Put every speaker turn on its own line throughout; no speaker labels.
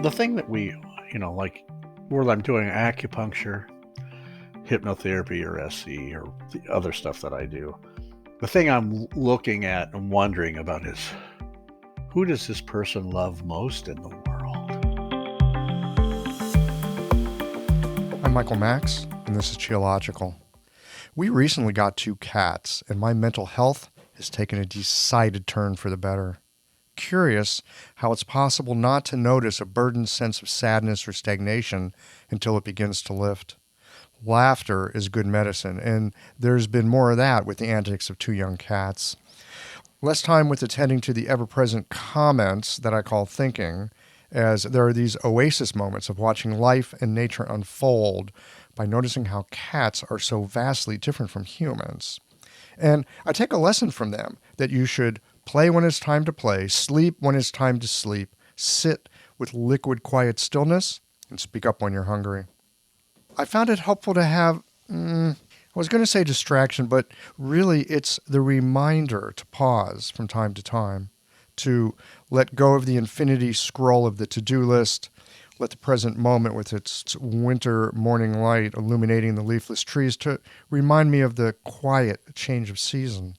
The thing that like where I'm doing acupuncture, hypnotherapy, or SE, or the other stuff that I do, the thing I'm looking at and wondering about is who does this person love most in the world?
I'm Michael Max, and this is Geological. We recently got 2 cats, and my mental health has taken a decided turn for the better. Curious how it's possible not to notice a burdened sense of sadness or stagnation until it begins to lift. Laughter is good medicine, and there's been more of that with the antics of 2 young cats. Less time with attending to the ever-present comments that I call thinking, as there are these oasis moments of watching life and nature unfold by noticing how cats are so vastly different from humans. And I take a lesson from them that you should play when it's time to play, sleep when it's time to sleep, sit with liquid quiet stillness, and speak up when you're hungry. I found it helpful to have, I was going to say distraction, but really it's the reminder to pause from time to time, to let go of the infinity scroll of the to-do list, let the present moment with its winter morning light illuminating the leafless trees to remind me of the quiet change of season.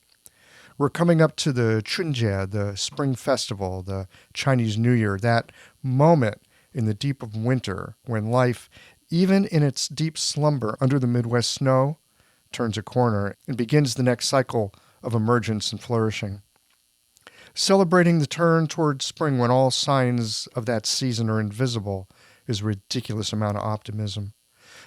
We're coming up to the Chunjie, the spring festival, the Chinese New Year, that moment in the deep of winter when life, even in its deep slumber under the Midwest snow, turns a corner and begins the next cycle of emergence and flourishing. Celebrating the turn towards spring when all signs of that season are invisible is a ridiculous amount of optimism.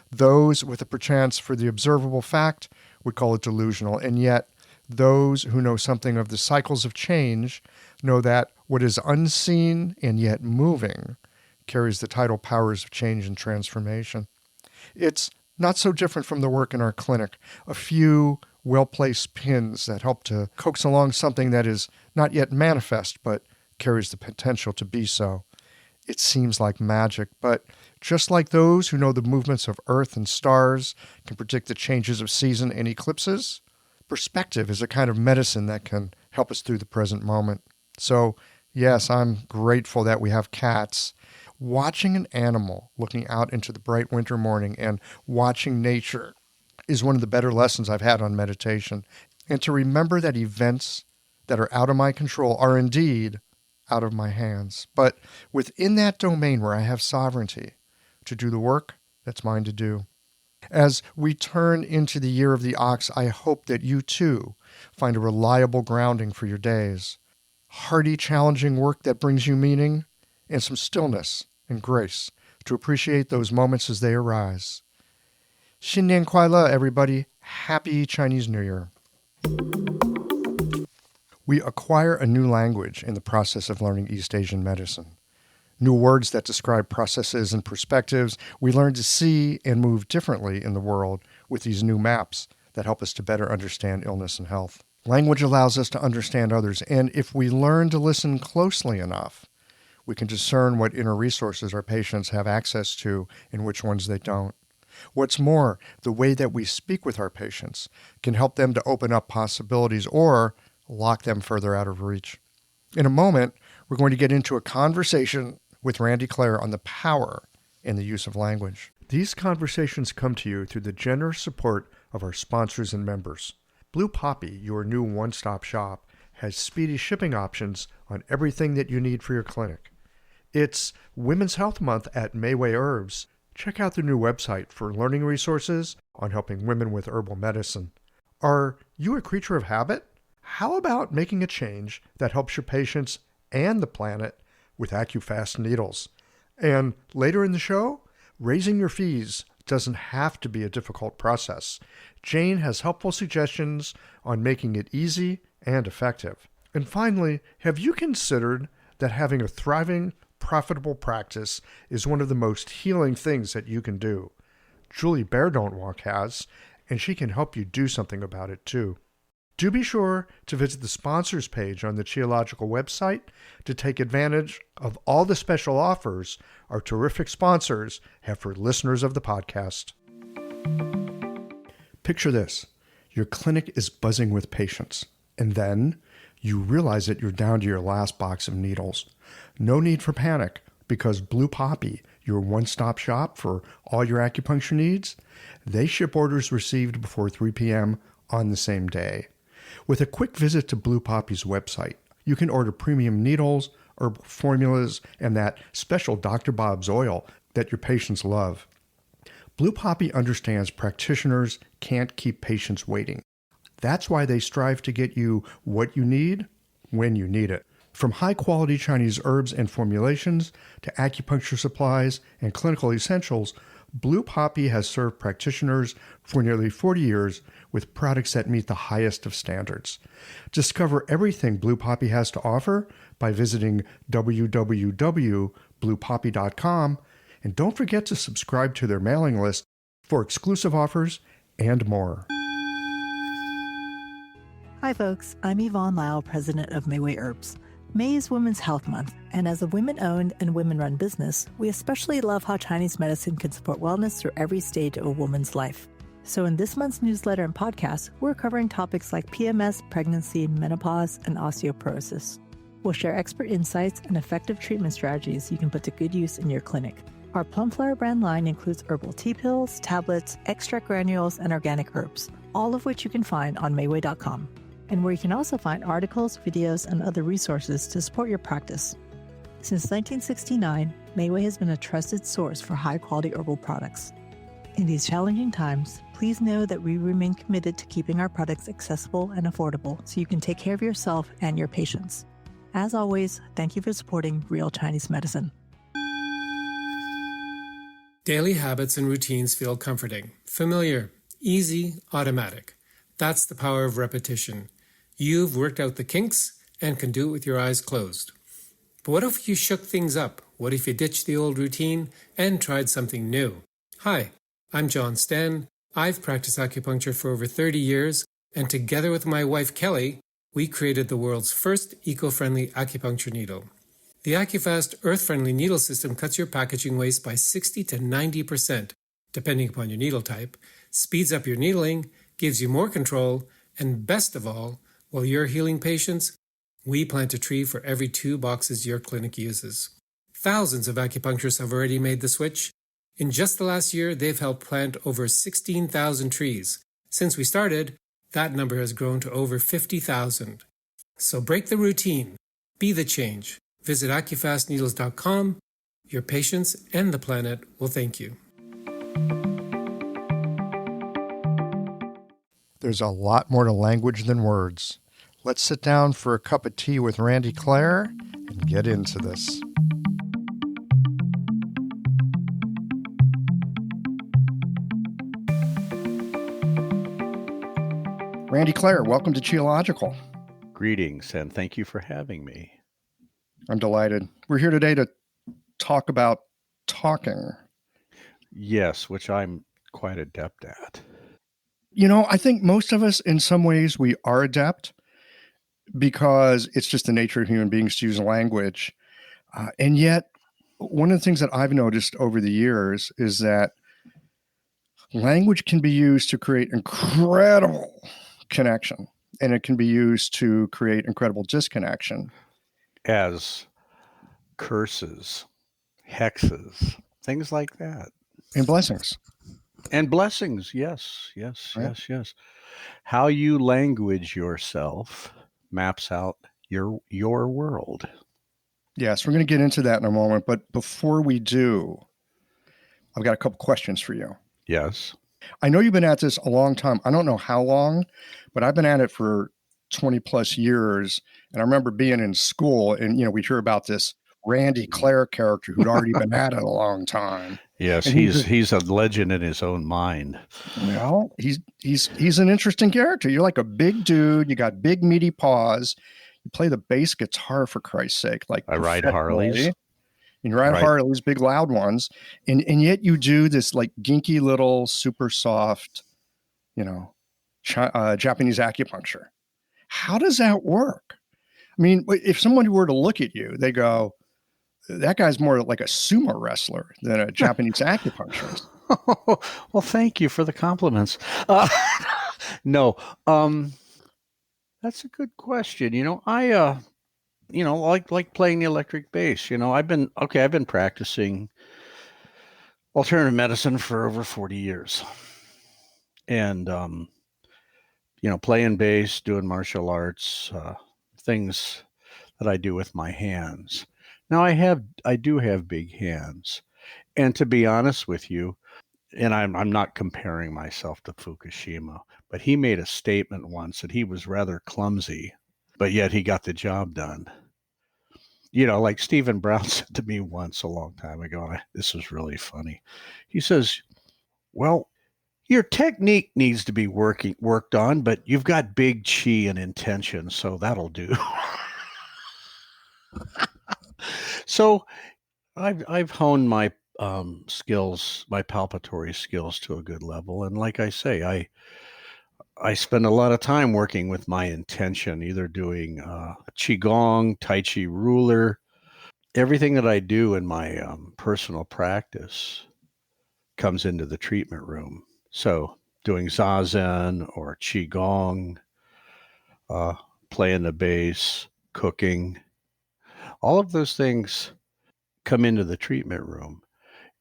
Those with a perchance for the observable fact would call it delusional, and yet those who know something of the cycles of change know that what is unseen and yet moving carries the tidal powers of change and transformation. It's not so different from the work in our clinic. A few well-placed pins that help to coax along something that is not yet manifest but carries the potential to be so. It seems like magic, but just like those who know the movements of Earth and stars can predict the changes of season and eclipses, perspective is a kind of medicine that can help us through the present moment. So, yes, I'm grateful that we have cats. Watching an animal looking out into the bright winter morning and watching nature is one of the better lessons I've had on meditation. And to remember that events that are out of my control are indeed out of my hands. But within that domain where I have sovereignty to do the work that's mine to do. As we turn into the year of the ox, I hope that you too find a reliable grounding for your days. Hearty, challenging work that brings you meaning and some stillness and grace to appreciate those moments as they arise. 新年快乐, everybody. Happy Chinese New Year. We acquire a new language in the process of learning East Asian medicine. New words that describe processes and perspectives. We learn to see and move differently in the world with these new maps that help us to better understand illness and health. Language allows us to understand others, and if we learn to listen closely enough, we can discern what inner resources our patients have access to and which ones they don't. What's more, the way that we speak with our patients can help them to open up possibilities or lock them further out of reach. In a moment, we're going to get into a conversation with Randy Clere on the power in the use of language. These conversations come to you through the generous support of our sponsors and members. Blue Poppy, your new one-stop shop, has speedy shipping options on everything that you need for your clinic. It's Women's Health Month at Mayway Herbs. Check out the new website for learning resources on helping women with herbal medicine. Are you a creature of habit? How about making a change that helps your patients and the planet with AccuFast needles? And later in the show, raising your fees doesn't have to be a difficult process. Jane has helpful suggestions on making it easy and effective. And finally, have you considered that having a thriving, profitable practice is one of the most healing things that you can do? Julie Bear Don't Walk has, and she can help you do something about it too. Do be sure to visit the sponsors page on the Geological website to take advantage of all the special offers our terrific sponsors have for listeners of the podcast. Picture this. Your clinic is buzzing with patients, and then you realize that you're down to your last box of needles. No need for panic. because Blue Poppy, your one-stop shop for all your acupuncture needs, they ship orders received before 3 p.m. on the same day. With a quick visit to Blue Poppy's website, you can order premium needles, herbal formulas, and that special Dr. Bob's oil that your patients love. Blue Poppy understands practitioners can't keep patients waiting. That's why they strive to get you what you need when you need it. From high-quality Chinese herbs and formulations to acupuncture supplies and clinical essentials, Blue Poppy has served practitioners for nearly 40 years with products that meet the highest of standards. Discover everything Blue Poppy has to offer by visiting www.bluepoppy.com, and don't forget to subscribe to their mailing list for exclusive offers and more.
Hi folks, I'm Yvonne Lau, president of Mayway Herbs. May is Women's Health Month, and as a women-owned and women-run business, we especially love how Chinese medicine can support wellness through every stage of a woman's life. So in this month's newsletter and podcast, we're covering topics like PMS, pregnancy, menopause, and osteoporosis. We'll share expert insights and effective treatment strategies you can put to good use in your clinic. Our Plumflower brand line includes herbal tea pills, tablets, extract granules, and organic herbs, all of which you can find on Mayway.com, and where you can also find articles, videos, and other resources to support your practice. Since 1969, Mayway has been a trusted source for high-quality herbal products. In these challenging times, please know that we remain committed to keeping our products accessible and affordable so you can take care of yourself and your patients. As always, thank you for supporting Real Chinese Medicine.
Daily habits and routines feel comforting, familiar, easy, automatic. That's the power of repetition. You've worked out the kinks and can do it with your eyes closed. But what if you shook things up? What if you ditched the old routine and tried something new? Hi, I'm John Sten. I've practiced acupuncture for over 30 years, and together with my wife Kelly, we created the world's first eco-friendly acupuncture needle. The AcuFast earth-friendly needle system cuts your packaging waste by 60 to 90%, depending upon your needle type, speeds up your needling, gives you more control, and best of all, while you're healing patients, we plant a tree for every 2 boxes your clinic uses. Thousands of acupuncturists have already made the switch. In just the last year, they've helped plant over 16,000 trees. Since we started, that number has grown to over 50,000. So break the routine. Be the change. Visit acufastneedles.com. Your patients and the planet will thank you.
There's a lot more to language than words. Let's sit down for a cup of tea with Randy Clere and get into this. Randy Clere, welcome to Geological.
Greetings, and thank you for having me.
I'm delighted. We're here today to talk about talking.
Yes, which I'm quite adept at.
You know, I think most of us, in some ways, we are adept because it's just the nature of human beings to use language. And yet, one of the things that I've noticed over the years is that language can be used to create incredible connection, and it can be used to create incredible disconnection.
As curses, hexes, things like that.
And blessings.
And blessings, yes,
Right.
yes. How you language yourself maps out your world.
Yes, we're going to get into that in a moment. But before we do, I've got a couple questions for you.
Yes.
I know you've been at this a long time. I don't know how long, but I've been at it for 20 plus years. And I remember being in school and, you know, we'd hear about this Randy Clere character who'd already been at it a long time.
Yes,
And
he's a legend in his own mind.
Well, he's an interesting character. You're like a big dude. You got big meaty paws. You play the bass guitar for Christ's sake. Like
I ride Harleys.
And you ride Harleys, big loud ones. And yet you do this like ginky little super soft, you know, Japanese acupuncture. How does that work? I mean, if someone were to look at you, they go, that guy's more like a sumo wrestler than a Japanese acupuncturist.
Well, thank you for the compliments. No, that's a good question. You know, like playing the electric bass. I've been practicing alternative medicine for over 40 years. And playing bass, doing martial arts, things that I do with my hands. Now I do have big hands. And to be honest with you, and I'm not comparing myself to Fukushima, but he made a statement once that he was rather clumsy, but yet he got the job done. Like Stephen Brown said to me once a long time ago, and this was really funny. He says, "Well, your technique needs to be worked on, but you've got big chi and intention, so that'll do." So I've honed my skills, my palpatory skills to a good level, and like I say, I spend a lot of time working with my intention, either doing qigong, tai chi ruler, everything that I do in my personal practice comes into the treatment room. So doing zazen or qigong, uh, playing the bass, cooking, all of those things come into the treatment room.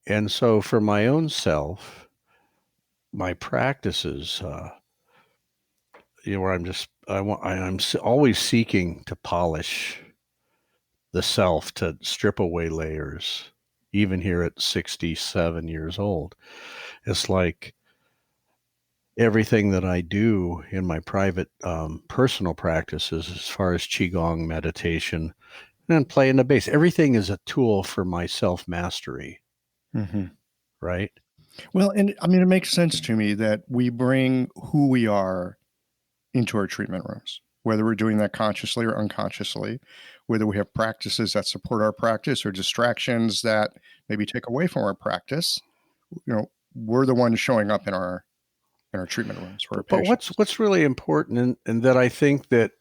And so for my own self, my practices, where I'm always seeking to polish the self, to strip away layers, even here at 67 years old. It's like everything that I do in my private personal practices, as far as Qigong, meditation, and playing the bass, everything is a tool for my self mastery, right?
Well, and I mean, it makes sense to me that we bring who we are into our treatment rooms, whether we're doing that consciously or unconsciously, whether we have practices that support our practice or distractions that maybe take away from our practice. We're the ones showing up in our treatment rooms for our
But
patients.
what's really important, and that I think that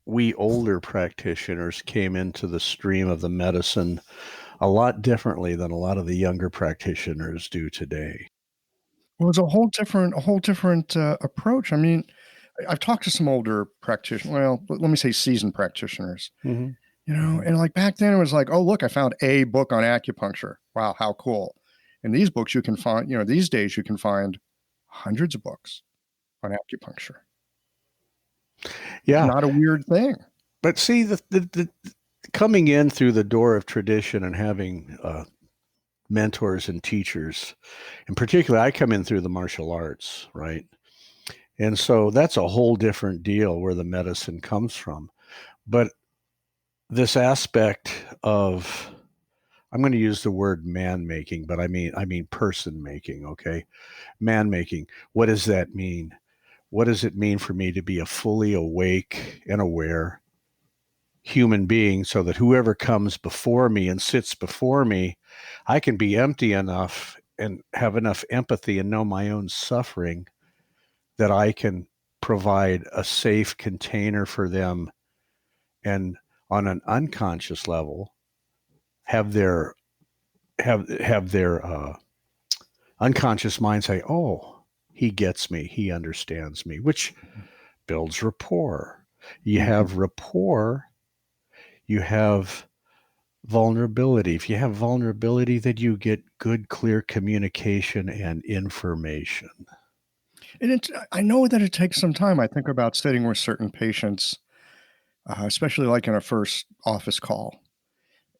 we older practitioners came into the stream of the medicine a lot differently than a lot of the younger practitioners do today.
Well, it's a whole different approach. I mean, I've talked to some older practitioners. Well, let me say seasoned practitioners.
Mm-hmm.
And like back then it was like, oh, look, I found a book on acupuncture. Wow, how cool. And these books you can find, these days you can find hundreds of books on acupuncture.
Yeah.
It's not a weird thing.
But see, the coming in through the door of tradition and having mentors and teachers, in particular, I come in through the martial arts, right? And so that's a whole different deal where the medicine comes from. But this aspect of, I'm going to use the word man making, but I mean person making, okay? Man making. What does that mean? What does it mean for me to be a fully awake and aware human being, so that whoever comes before me and sits before me, I can be empty enough and have enough empathy and know my own suffering that I can provide a safe container for them, and on an unconscious level have their unconscious mind say, "Oh, he gets me, he understands me," which builds rapport. You have rapport, you have vulnerability. If you have vulnerability, then you get good, clear communication and information.
And I know that it takes some time. I think about sitting with certain patients, especially like in a first office call,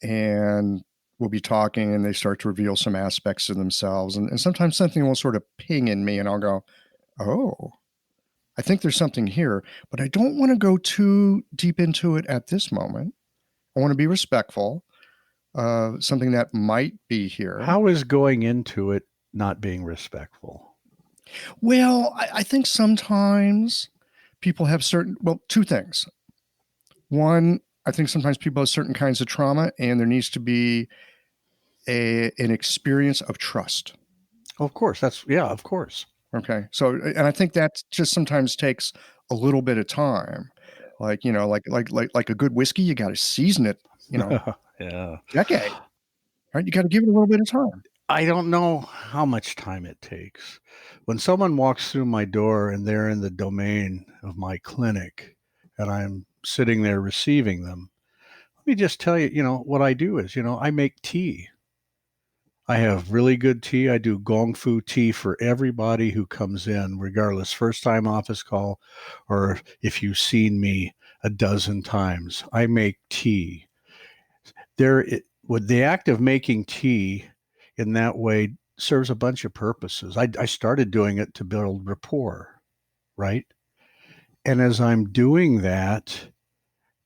and we'll be talking and they start to reveal some aspects of themselves. And sometimes something will sort of ping in me and I'll go, oh, I think there's something here, but I don't want to go too deep into it at this moment. I want to be respectful of something that might be here.
How is going into it not being respectful?
Well, I think sometimes people have two things. One, I think sometimes people have certain kinds of trauma and there needs to be an experience of trust.
Of course. Of course.
Okay. So, and I think that just sometimes takes a little bit of time. Like, like a good whiskey, you got to season it,
Yeah.
decade, right? You got to give it a little bit of time.
I don't know how much time it takes. When someone walks through my door and they're in the domain of my clinic and I'm sitting there receiving them, me just tell you, what I do is, I make tea. I have really good tea. I do gong fu tea for everybody who comes in, regardless, first time office call, or if you've seen me a dozen times. I make tea. With the act of making tea in that way serves a bunch of purposes. I started doing it to build rapport, right? And as I'm doing that,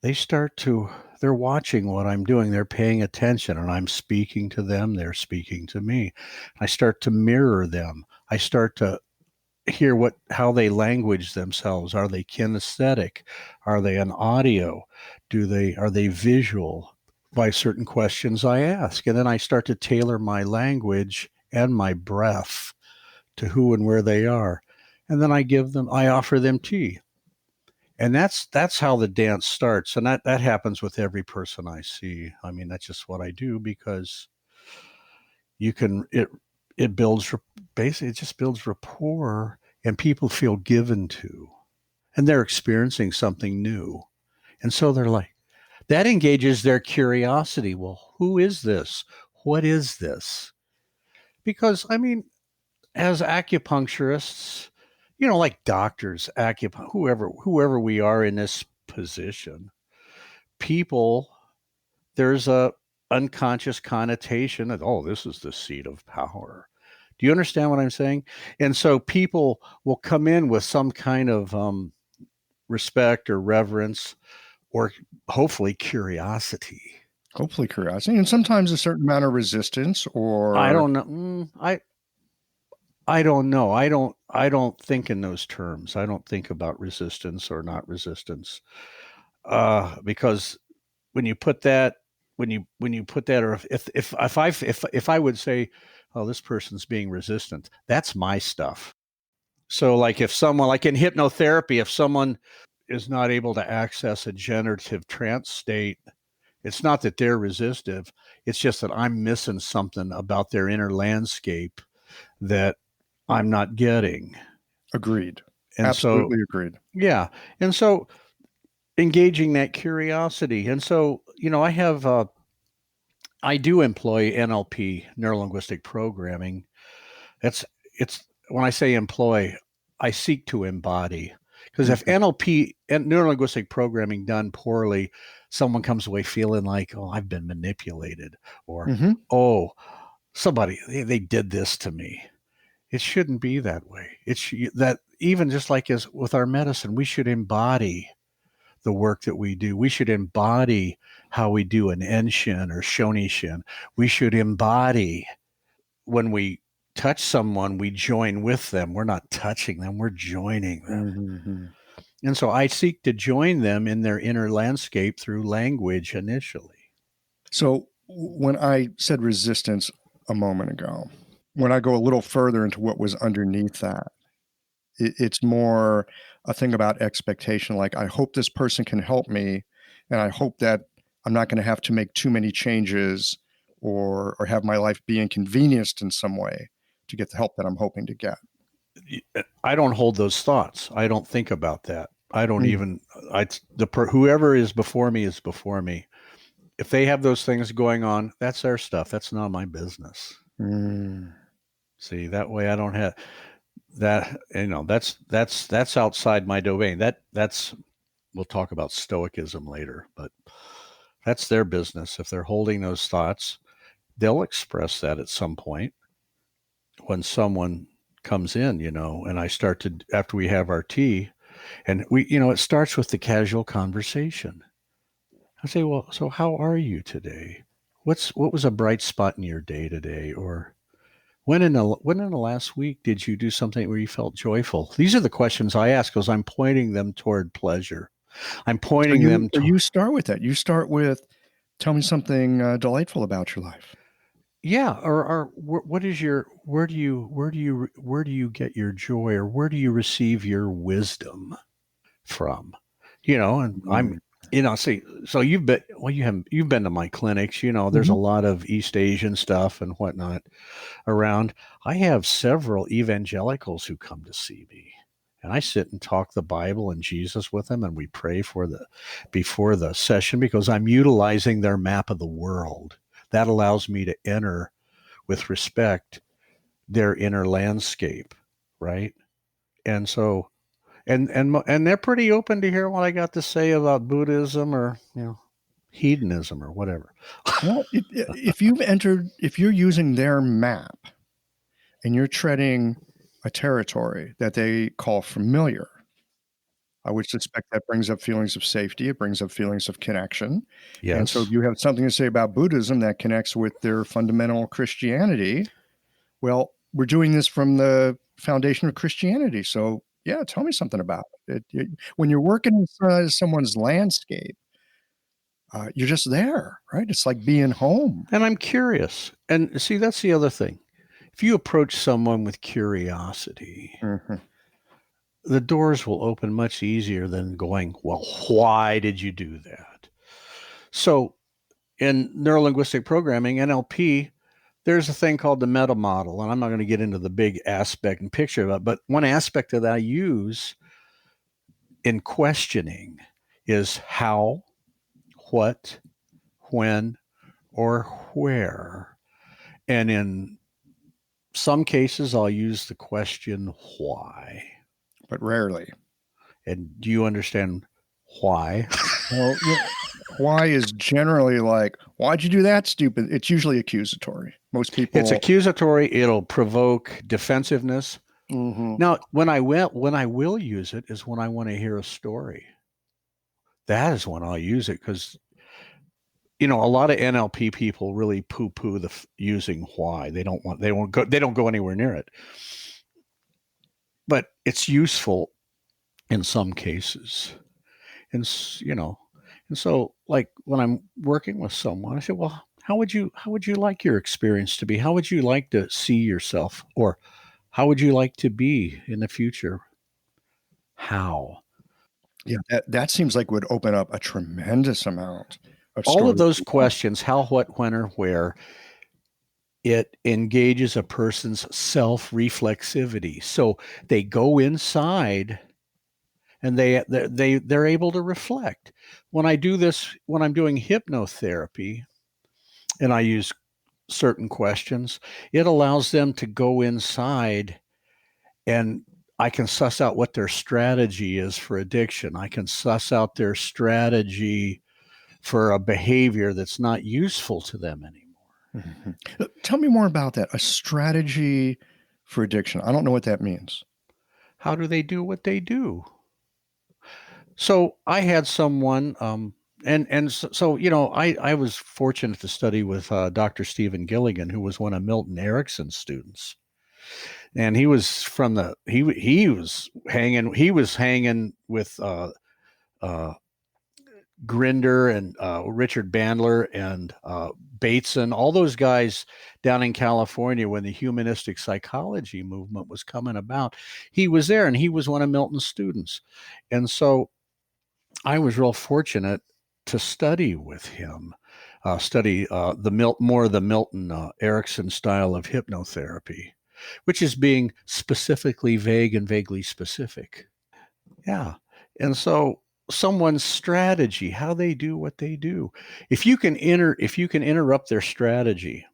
they start to they're watching what I'm doing. They're paying attention, and I'm speaking to them. They're speaking to me. I start to mirror them. I start to hear how they language themselves. Are they kinesthetic? Are they an audio? Are they visual? By certain questions I ask. And then I start to tailor my language and my breath to who and where they are. And then I offer them tea. And that's how the dance starts. And that happens with every person I see. I mean, that's just what I do, because you can it builds basically, it just builds rapport, and people feel given to, and they're experiencing something new. And so they're like, that engages their curiosity. Well, who is this? What is this? Because I mean, as acupuncturists, like doctors, whoever we are in this position, people, there's a unconscious connotation of, oh, this is the seat of power. Do you understand what I'm saying? And so people will come in with some kind of respect or reverence, or hopefully curiosity.
Hopefully curiosity, and sometimes a certain amount of resistance, or
I don't know. I don't know. I don't think in those terms. I don't think about resistance or not resistance. Because when you put that, or if I would say, oh, this person's being resistant, that's my stuff. So like if someone, like in hypnotherapy, if someone is not able to access a generative trance state, it's not that they're resistive. It's just that I'm missing something about their inner landscape that I'm not getting.
agreed.
And
Absolutely
so,
agreed.
yeah. And so engaging that curiosity. And so, I do employ NLP, neuro linguistic programming. It's it's when I say employ, I seek to embody. Because if
Mhm.
NLP and neuro linguistic programming done poorly, someone comes away feeling like, oh, I've been manipulated, or
Mhm.
oh, somebody they did this to me. It shouldn't be that way. It's that even just like as with our medicine, we should embody the work that we do. We should embody how we do an Enshin or Shonishin. We should embody when we touch someone, we join with them. We're not touching them, we're joining them.
Mhm.
And so I seek to join them in their inner landscape through language initially.
So when I said resistance a moment ago, when I go a little further into what was underneath that, it's more a thing about expectation. Like, I hope this person can help me, and I hope that I'm not going to have to make too many changes, or have my life be inconvenienced in some way to get the help that I'm hoping to get.
I don't hold those thoughts. I don't think about that. I don't
Mm.
even. Whoever is before me is before me. If they have those things going on, that's their stuff. That's not my business.
Mm.
See, that way I don't have that. That's outside my domain. That's we'll talk about stoicism later, but that's their business. If they're holding those thoughts, they'll express that at some point when someone comes in, and I start to, after we have our tea, and it starts with the casual conversation. I say, well, so how are you today? What was a bright spot in your day today? Or when in the last week did you do something where you felt joyful? These are the questions I ask, because I'm pointing them toward pleasure. I'm
So
pointing
you
them
so
to
you start with that. You start with, tell me something delightful about your life.
yeah, or what is your where do you get your joy, or where do you receive your wisdom from? And I'm
Mm.
see, so you've been to my clinics. There's a
Mhm.
lot of East Asian stuff and whatnot around. I have several evangelicals who come to see me, and I sit and talk the Bible and Jesus with them, and we pray before the session, because I'm utilizing their map of the world. That allows me to enter with respect their inner landscape, right? And so, and they're pretty open to hear what I got to say about Buddhism or hedonism or whatever.
Well, if you're using their map and you're treading a territory that they call familiar, I would suspect that brings up feelings of safety. It brings up feelings of connection.
Yes.
And so if you have something to say about Buddhism that connects with their fundamental Christianity, well, we're doing this from the foundation of Christianity. So yeah, tell me something about it. When you're working inside someone's landscape, you're just there, right? It's like being home.
And I'm curious. And see, that's the other thing. If you approach someone with curiosity, the doors will open much easier than going, well, why did you do that? So in neurolinguistic programming, NLP, there's a thing called the meta model. And I'm not going to get into the big aspect and picture of it, but one aspect of that I use in questioning is how, what, when, or where. And in some cases, I'll use the question why.
But rarely.
And do you understand why?
Well, why is generally like, why'd you do that, stupid? It's usually accusatory. Most people.
It's accusatory. It'll provoke defensiveness. Now, when I will use it is when I want to hear a story. That is when I'll use it, because a lot of NLP people really poo-poo the using why. They don't go anywhere near it. But it's useful in some cases. And so like when I'm working with someone, I say, well, how would you like your experience to be? How would you like to see yourself? Or how would you like to be in the future? How?
Yeah, that seems like would open up a tremendous amount of
all
stories.
of those questions, how, what, when, or where, it engages a person's self-reflexivity. So they go inside and they're able to reflect. When I do this, when I'm doing hypnotherapy and I use certain questions, it allows them to go inside, and I can suss out what their strategy is for addiction. I can suss out their strategy for a behavior that's not useful to them anymore.
Tell me more about that. A strategy for addiction. I don't know what that means.
How do they do what they do? So I had someone, so I was fortunate to study with Dr. Stephen Gilligan, who was one of Milton Erickson's students, and he was from he was hanging with Grinder and Richard Bandler and Bateson, all those guys down in California when the humanistic psychology movement was coming about. He was there, and he was one of Milton's students, and so I was real fortunate to study with him, more of the Milton Erickson style of hypnotherapy, which is being specifically vague and vaguely specific. Yeah. And so someone's strategy, how they do what they do. If you can interrupt their strategy,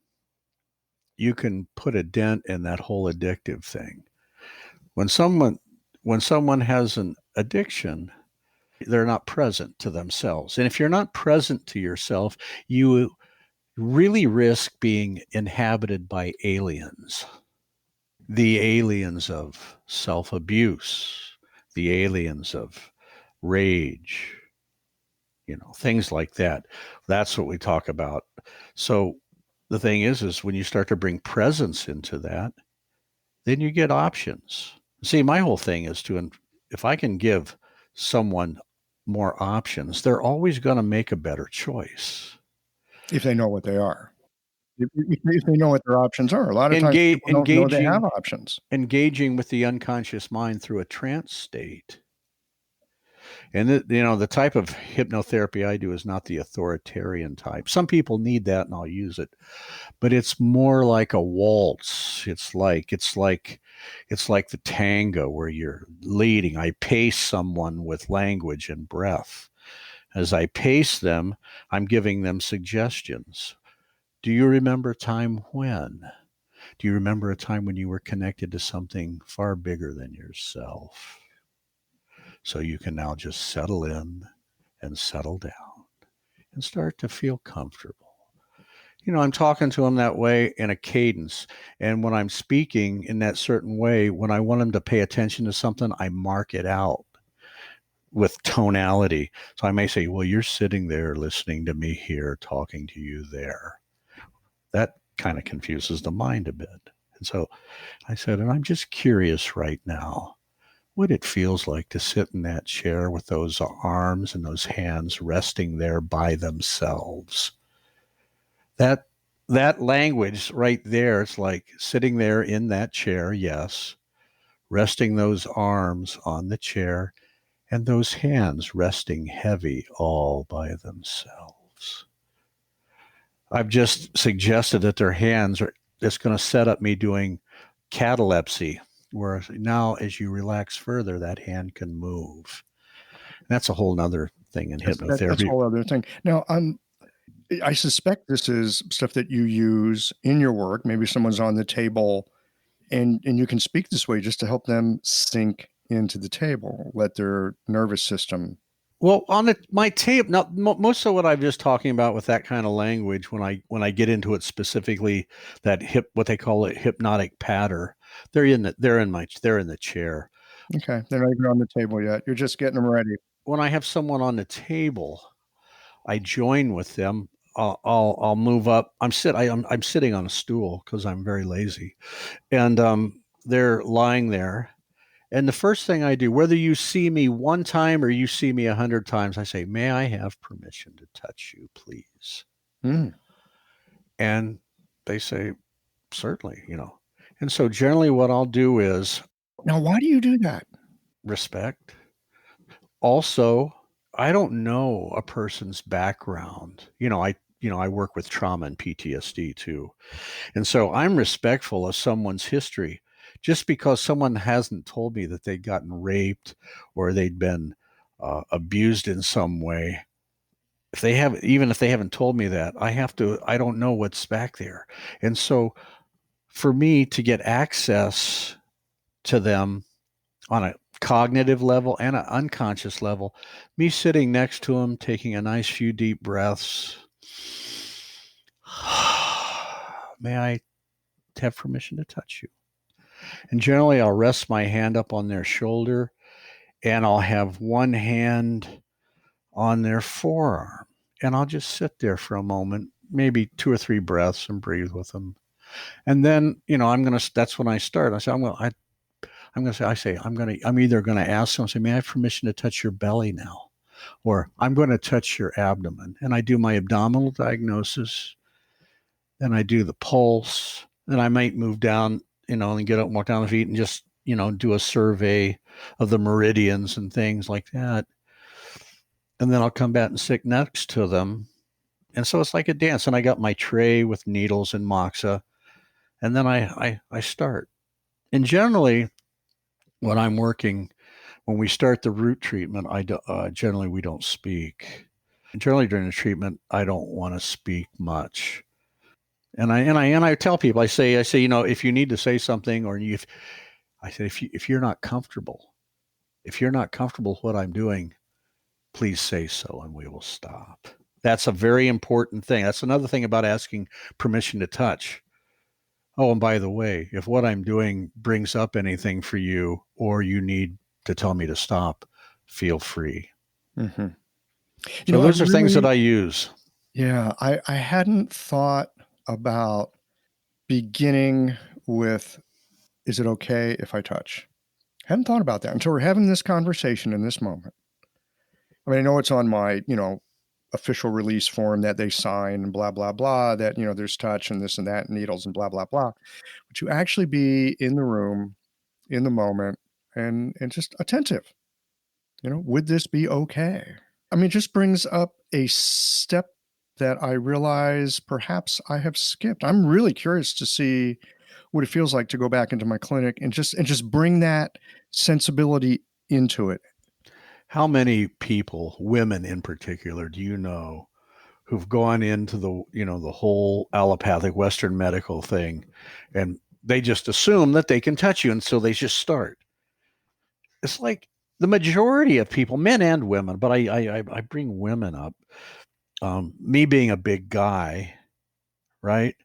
you can put a dent in that whole addictive thing. When someone has an addiction, they're not present to themselves. And if you're not present to yourself, you really risk being inhabited by aliens. The aliens of self-abuse, the aliens of rage, things like that. That's what we talk about. So the thing is when you start to bring presence into that, then you get options. See, my whole thing is if I can give someone more options, they're always going to make a better choice.
If they know what they are. If they know what their options are. A lot of times people don't know they have options.
Engaging with the unconscious mind through a trance state. And the type of hypnotherapy I do is not the authoritarian type. Some people need that, and I'll use it, but it's more like a waltz. It's like It's like the tango where you're leading. I pace someone with language and breath. As I pace them, I'm giving them suggestions. Do you remember a time when? Do you remember a time when you were connected to something far bigger than yourself? So you can now just settle in and settle down and start to feel comfortable. I'm talking to them that way in a cadence. And when I'm speaking in that certain way, when I want them to pay attention to something, I mark it out with tonality. So I may say, well, you're sitting there listening to me here, talking to you there. That kind of confuses the mind a bit. And so I said, and I'm just curious right now what it feels like to sit in that chair with those arms and those hands resting there by themselves. That language right there, it's like sitting there in that chair, yes, resting those arms on the chair and those hands resting heavy all by themselves. I've just suggested that their hands are it's going to set up me doing catalepsy, where now as you relax further, that hand can move. And that's a whole nother thing in
That's a
hypnotherapy.
whole other thing. Now, I suspect this is stuff that you use in your work. Maybe someone's on the table and you can speak this way just to help them sink into the table, let their nervous system.
Well, on my tape, now most of what I'm just talking about with that kind of language, when I get into it specifically, that what they call it hypnotic patter, they're in the chair.
Okay, they're not even on the table yet. You're just getting them ready.
When I have someone on the table, I join with them. I'll move up. I'm sitting on a stool because I'm very lazy, and they're lying there. And the first thing I do, whether you see me one time or you see me 100 times, I say, "May I have permission to touch you, please?"
Mm.
And they say, "Certainly." And so generally, what I'll do is
Now, why do you do that?
respect. Also, I don't know a person's background. I work with trauma and PTSD too. And so I'm respectful of someone's history. Just because someone hasn't told me that they'd gotten raped or they'd been abused in some way, even if they haven't told me that, I don't know what's back there. And so for me to get access to them on a cognitive level and an unconscious level, me sitting next to them, taking a nice few deep breaths. May I have permission to touch you? And generally, I'll rest my hand up on their shoulder and I'll have one hand on their forearm. And I'll just sit there for a moment, maybe 2 or 3 breaths and breathe with them. And then, that's when I start. I say, I'm either going to ask them, say, may I have permission to touch your belly now? Or I'm going to touch your abdomen. And I do my abdominal diagnosis. Then I do the pulse. Then I might move down, and get up and walk down the feet and just, do a survey of the meridians and things like that. And then I'll come back and sit next to them. And so it's like a dance. And I got my tray with needles and moxa. And then I start. And generally, when I'm working, when we start the root treatment, generally we don't speak. And generally during the treatment, I don't want to speak much. And I tell people, I say, if you need to say something, I said, if you're not comfortable with what I'm doing, please say so, and we will stop. That's a very important thing. That's another thing about asking permission to touch. Oh, and by the way, if what I'm doing brings up anything for you, or you need to tell me to stop, feel free.
Mm-hmm.
So those are things that I use.
Yeah, I hadn't thought about beginning with, is it okay if I touch? I hadn't thought about that until we're having this conversation in this moment. I mean, I know it's on my, official release form that they sign and blah, blah, blah, that, there's touch and this and that, and needles and blah, blah, blah. But to actually be in the room, in the moment, and just attentive, would this be okay? I mean, it just brings up a step that I realize perhaps I have skipped. I'm really curious to see what it feels like to go back into my clinic and just bring that sensibility into it.
How many people, women in particular, do you know who've gone into the whole allopathic Western medical thing, and they just assume that they can touch you, and so they just start. It's like the majority of people, men and women, but I bring women up. Me being a big guy, right?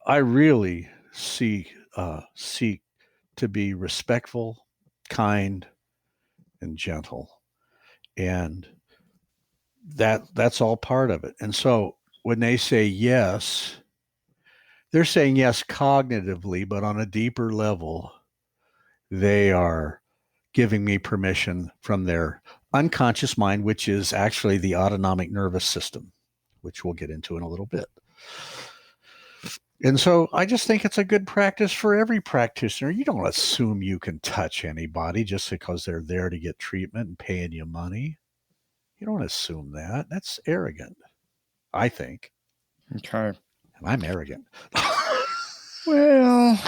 I really seek to be respectful, kind, and gentle, and that's all part of it. And so when they say yes, they're saying yes cognitively, but on a deeper level, they are giving me permission from their unconscious mind, which is actually the autonomic nervous system, which we'll get into in a little bit. And so I just think it's a good practice for every practitioner. You don't assume you can touch anybody just because they're there to get treatment and paying you money. You don't assume that. That's arrogant, I think.
Okay.
And I'm arrogant.
Well,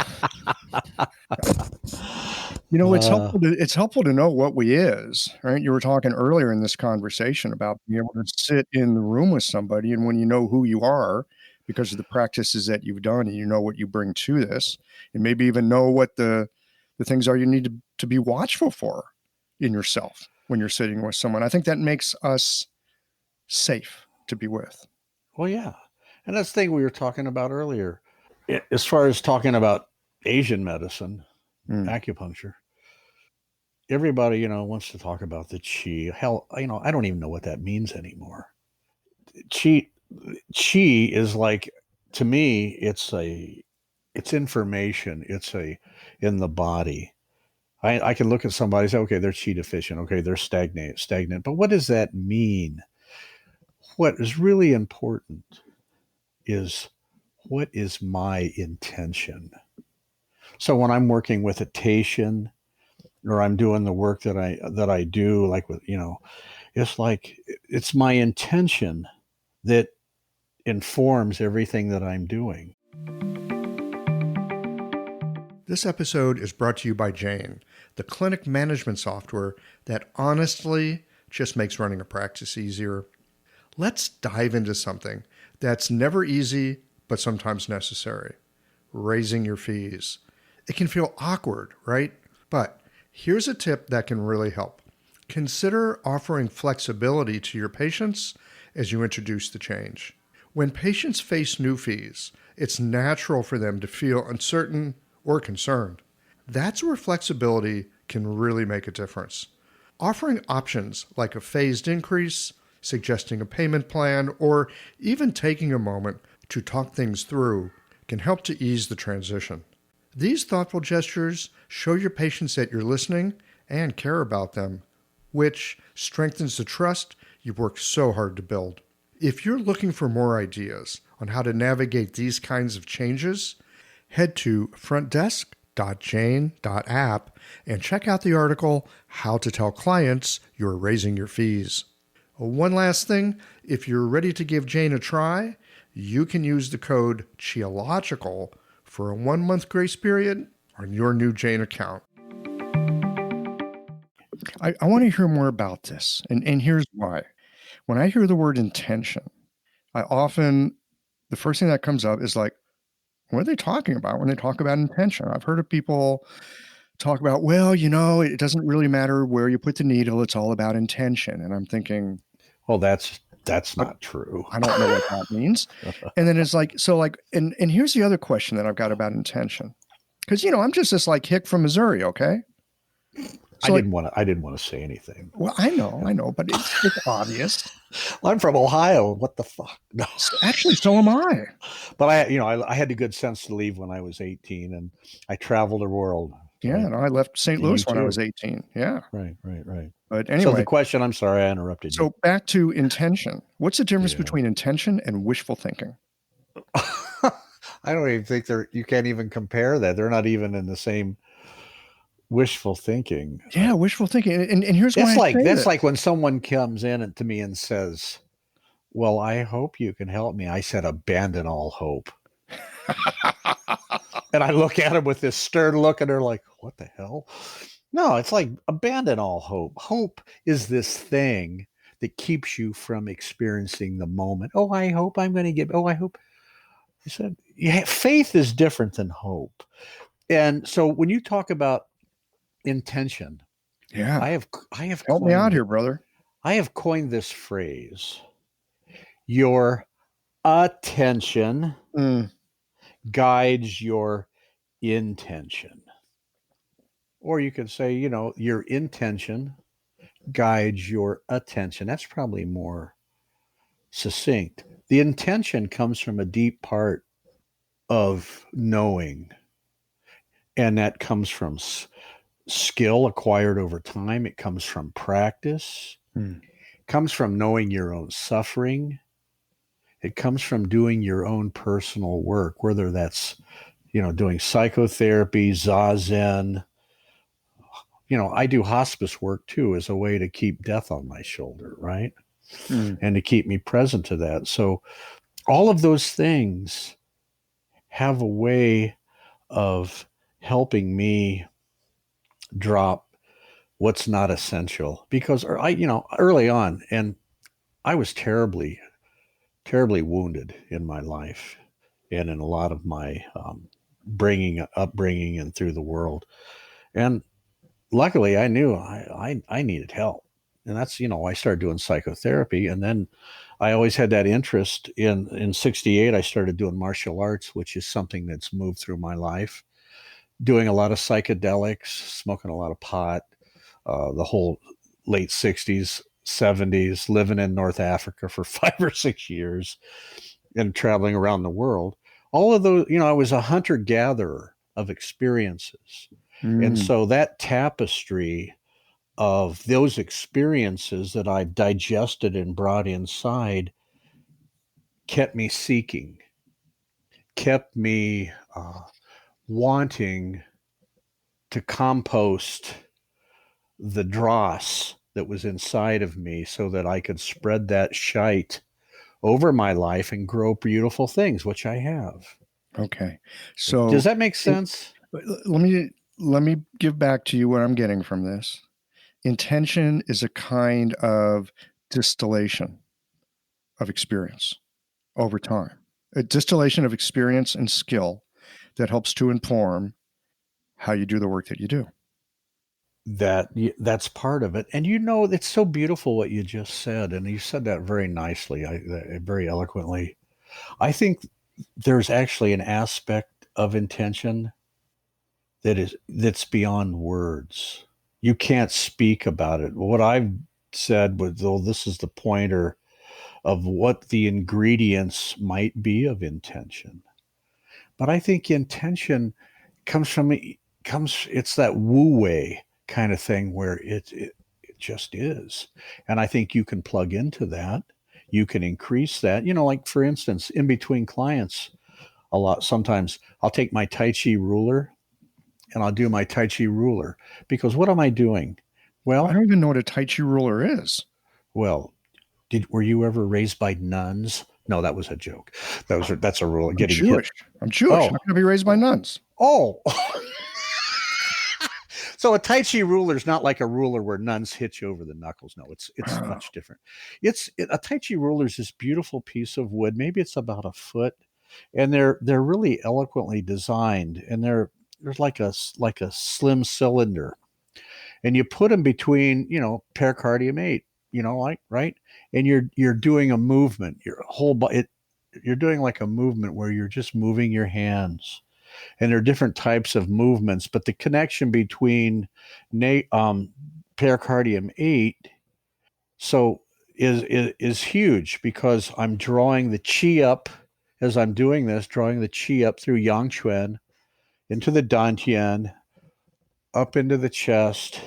it's helpful to know what we is, right? You were talking earlier in this conversation about being able to sit in the room with somebody, and when you know who you are because of the practices that you've done, and you know what you bring to this, and maybe even know what the things are you need to be watchful for in yourself when you're sitting with someone. I think that makes us safe to be with.
Well, yeah. And that's the thing we were talking about earlier. As far as talking about Asian medicine, acupuncture, everybody, wants to talk about the qi. Hell, I don't even know what that means anymore. Qi is like, to me, it's information. It's in the body. I can look at somebody and say, okay, they're qi deficient. Okay, they're stagnant. But what does that mean? What is really important is, what is my intention? So when I'm working with a Taitian, or I'm doing the work that I do, like with, it's like, it's my intention that informs everything that I'm doing.
This episode is brought to you by Jane, the clinic management software that honestly just makes running a practice easier. Let's dive into something that's never easy, but sometimes necessary: raising your fees. It can feel awkward, right? But here's a tip that can really help. Consider offering flexibility to your patients as you introduce the change. When patients face new fees, it's natural for them to feel uncertain or concerned. That's where flexibility can really make a difference. Offering options like a phased increase, suggesting a payment plan, or even taking a moment to talk things through can help to ease the transition. These thoughtful gestures show your patients that you're listening and care about them, which strengthens the trust you've worked so hard to build. If you're looking for more ideas on how to navigate these kinds of changes, head to frontdesk.jane.app and check out the article, How to Tell Clients You're Raising Your Fees. One last thing, if you're ready to give Jane a try, you can use the code CHIOLOGICAL for a 1-month grace period on your new Jane account. I want to hear more about this, and here's why. When I hear the word intention, the first thing that comes up is like, what are they talking about when they talk about intention? I've heard of people talk about, well, it doesn't really matter where you put the needle. It's all about intention. And I'm thinking,
well, that's not true.
I don't know what that means. And then it's like, and here's the other question that I've got about intention. Because, I'm just this hick from Missouri. Okay.
So I didn't want to say anything.
Well, I know, but it's obvious.
Well, I'm from Ohio. What the fuck? No.
Actually, so am I.
But I had the good sense to leave when I was 18, and I traveled the world.
Yeah, I left St. Louis when I was 18. Yeah.
Right.
But anyway.
So the question, I'm sorry I interrupted you.
So back to intention. What's the difference between intention and wishful thinking?
I don't even think you can't even compare that. They're not even in the same. Wishful thinking.
Yeah, wishful thinking. And here's why
that's like when someone comes in to me and says, well, I hope you can help me. I said, abandon all hope. And I look at them with this stern look, and they're like, what the hell? No, it's like abandon all hope. Hope is this thing that keeps you from experiencing the moment. Oh, I hope I'm going to get, oh, I hope. I said, yeah, faith is different than hope. And so when you talk about intention, I
Yeah.
have I have
Help me out
coined
here, brother.
I have coined this phrase. Your attention
Mm,
guides your intention. Or you could say, your intention guides your attention. That's probably more succinct. The intention comes from a deep part of knowing, and that comes from skill acquired over time. It comes from practice.
mm.
It comes from knowing your own suffering. It comes from doing your own personal work, whether that's, doing psychotherapy, zazen. I do hospice work too as a way to keep death on my shoulder, right?
Mm.
And to keep me present to that. So all of those things have a way of helping me drop what's not essential, because early on, and I was terribly, terribly wounded in my life and in a lot of my upbringing and through the world. And luckily I knew I needed help. And that's, I started doing psychotherapy. And then I always had that interest in 68. I started doing martial arts, which is something that's moved through my life, doing a lot of psychedelics, smoking a lot of pot, the whole late 60s, 70s, living in North Africa for 5 or 6 years and traveling around the world. All of those, I was a hunter gatherer of experiences. And
Mm.
so that tapestry of those experiences that I digested and brought inside kept me seeking, kept me wanting to compost the dross that was inside of me so that I could spread that shite over my life and grow beautiful things, which I have.
Okay.
Does
So
that make sense?
let me give back to you what I'm getting from this. Intention is a kind of distillation of experience over time, a distillation of experience and skill that helps to inform how you do the work that you do.
That's part of it. And it's so beautiful what you just said, and you said that very nicely, very eloquently. I think there's actually an aspect of intention that's beyond words. You can't speak about it. What I've said was, oh, this is the pointer of what the ingredients might be of intention. But I think intention comes from it's that wu wei kind of thing where it just is. And I think you can plug into that. You can increase that. Like for instance, in between clients, a lot sometimes I'll take my Tai Chi ruler and I'll do my Tai Chi ruler, because what am I doing?
I
Well,
don't even know what a Tai Chi ruler is.
well, were you ever raised by nuns? No, that was a joke. That's a rule.
I'm
Getting hit.
Jewish. I'm Jewish. How
Oh,
can I be raised by nuns?
oh. So a Tai Chi ruler is not like a ruler where nuns hit you over the knuckles. No, it's
Oh,
much different. A Tai Chi ruler is this beautiful piece of wood. Maybe it's about a foot, and they're really eloquently designed, and there's like a slim cylinder, and you put them between pericardium 8, like right, and you're doing a movement. Your whole body. You're doing like a movement where you're just moving your hands, and there are different types of movements, but the connection between pericardium 8 so is huge, because I'm drawing the chi up as I'm doing this, drawing the chi up through yang chuan into the dantian, up into the chest,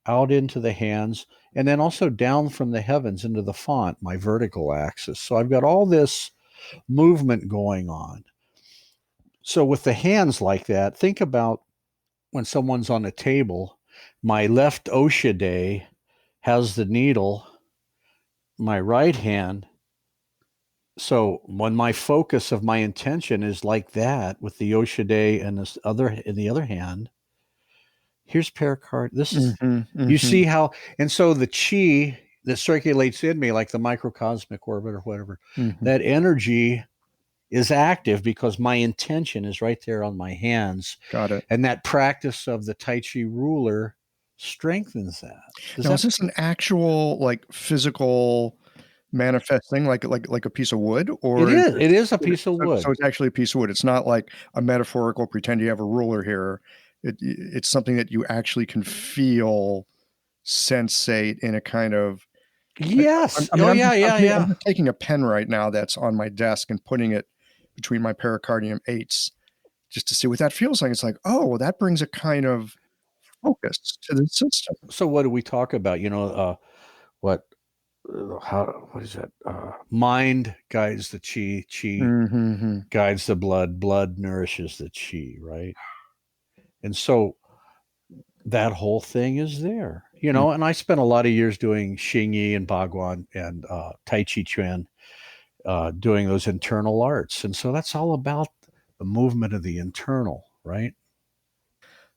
out into the hands, and then also down from the heavens into the font, my vertical axis. So I've got all this movement going on. So with the hands like that, think about when someone's on a table, my left oshide has the needle, my right hand So when my focus of my intention is like that with the Yoshide and this other in the other hand, here's pericard. This is you
Mm-hmm.
see how, and so the chi that circulates in me, like the microcosmic orbit or whatever,
Mm-hmm.
that energy is active because my intention is right there on my hands.
Got it.
And that practice of the Tai Chi ruler strengthens that. Does
Now, is
that?
this an actual like physical manifesting, like a piece of wood,
It
or is
is.
it?
It is a piece of
So
wood.
it's actually a piece of wood. It's not like a metaphorical pretend you have a ruler here. It's something that you actually can feel, sensate in a kind of.
Yes.
I mean,
Oh yeah, yeah,
I'm
yeah.
just taking a pen right now that's on my desk and putting it between my pericardium eights just to see what that feels like. It's like, oh, well, that brings a kind of focus to the system.
So what do we talk about? What? How? What is that? Mind guides the chi. Chi
Mm-hmm.
guides the blood. Blood nourishes the chi. Right. And so that whole thing is there. And I spent a lot of years doing Xingyi and Bagua and Tai Chi Chuan, doing those internal arts. And so that's all about the movement of the internal, right?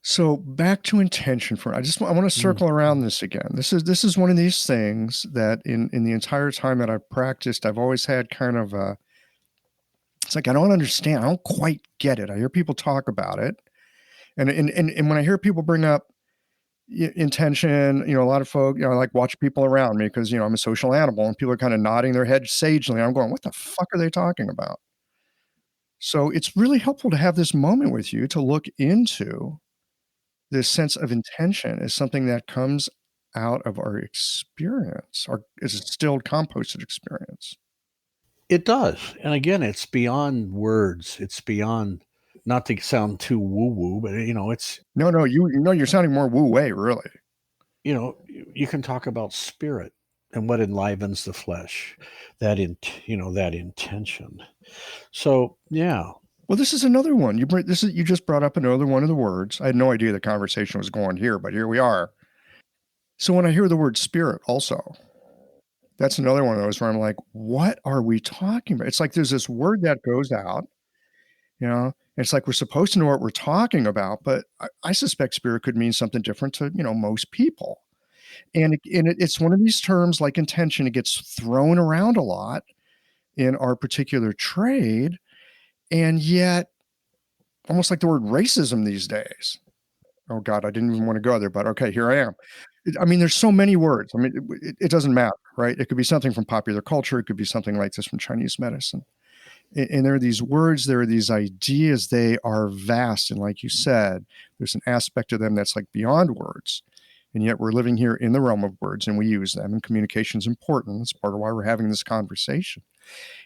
So back to intention for I want to
Mm.
circle around this again. This is one of these things that in the entire time that I've practiced, I've always had kind of a it's like I don't understand. I don't quite get it. I hear people talk about it. And when I hear people bring up intention, a lot of folk, I like watch people around me because I'm a social animal and people are kind of nodding their head sagely. I'm going, what the fuck are they talking about? So it's really helpful to have this moment with you to look into this sense of intention is something that comes out of our experience, or is a distilled, composted experience.
It does. And again, it's beyond words. It's beyond, not to sound too woo woo, but it's,
No, you're sounding more wu wei, really.
you can talk about spirit and what enlivens the flesh, that intention. So, yeah.
Well, this is another one. You just brought up another one of the words. I had no idea the conversation was going here, but here we are. So when I hear the word spirit, also, that's another one of those where I'm like, what are we talking about? It's like there's this word that goes out, it's like we're supposed to know what we're talking about, but I suspect spirit could mean something different to most people. It's one of these terms like intention. It gets thrown around a lot in our particular trade, and yet almost like the word racism these days. Oh God, I didn't even want to go there, but okay, here I am. I mean, there's so many words. I mean, it doesn't matter, right? It could be something from popular culture. It could be something like this from Chinese medicine. And there are these words, there are these ideas. They are vast, and like you said, there's an aspect of them that's like beyond words. And yet we're living here in the realm of words and we use them, and communication is important. It's part of why we're having this conversation.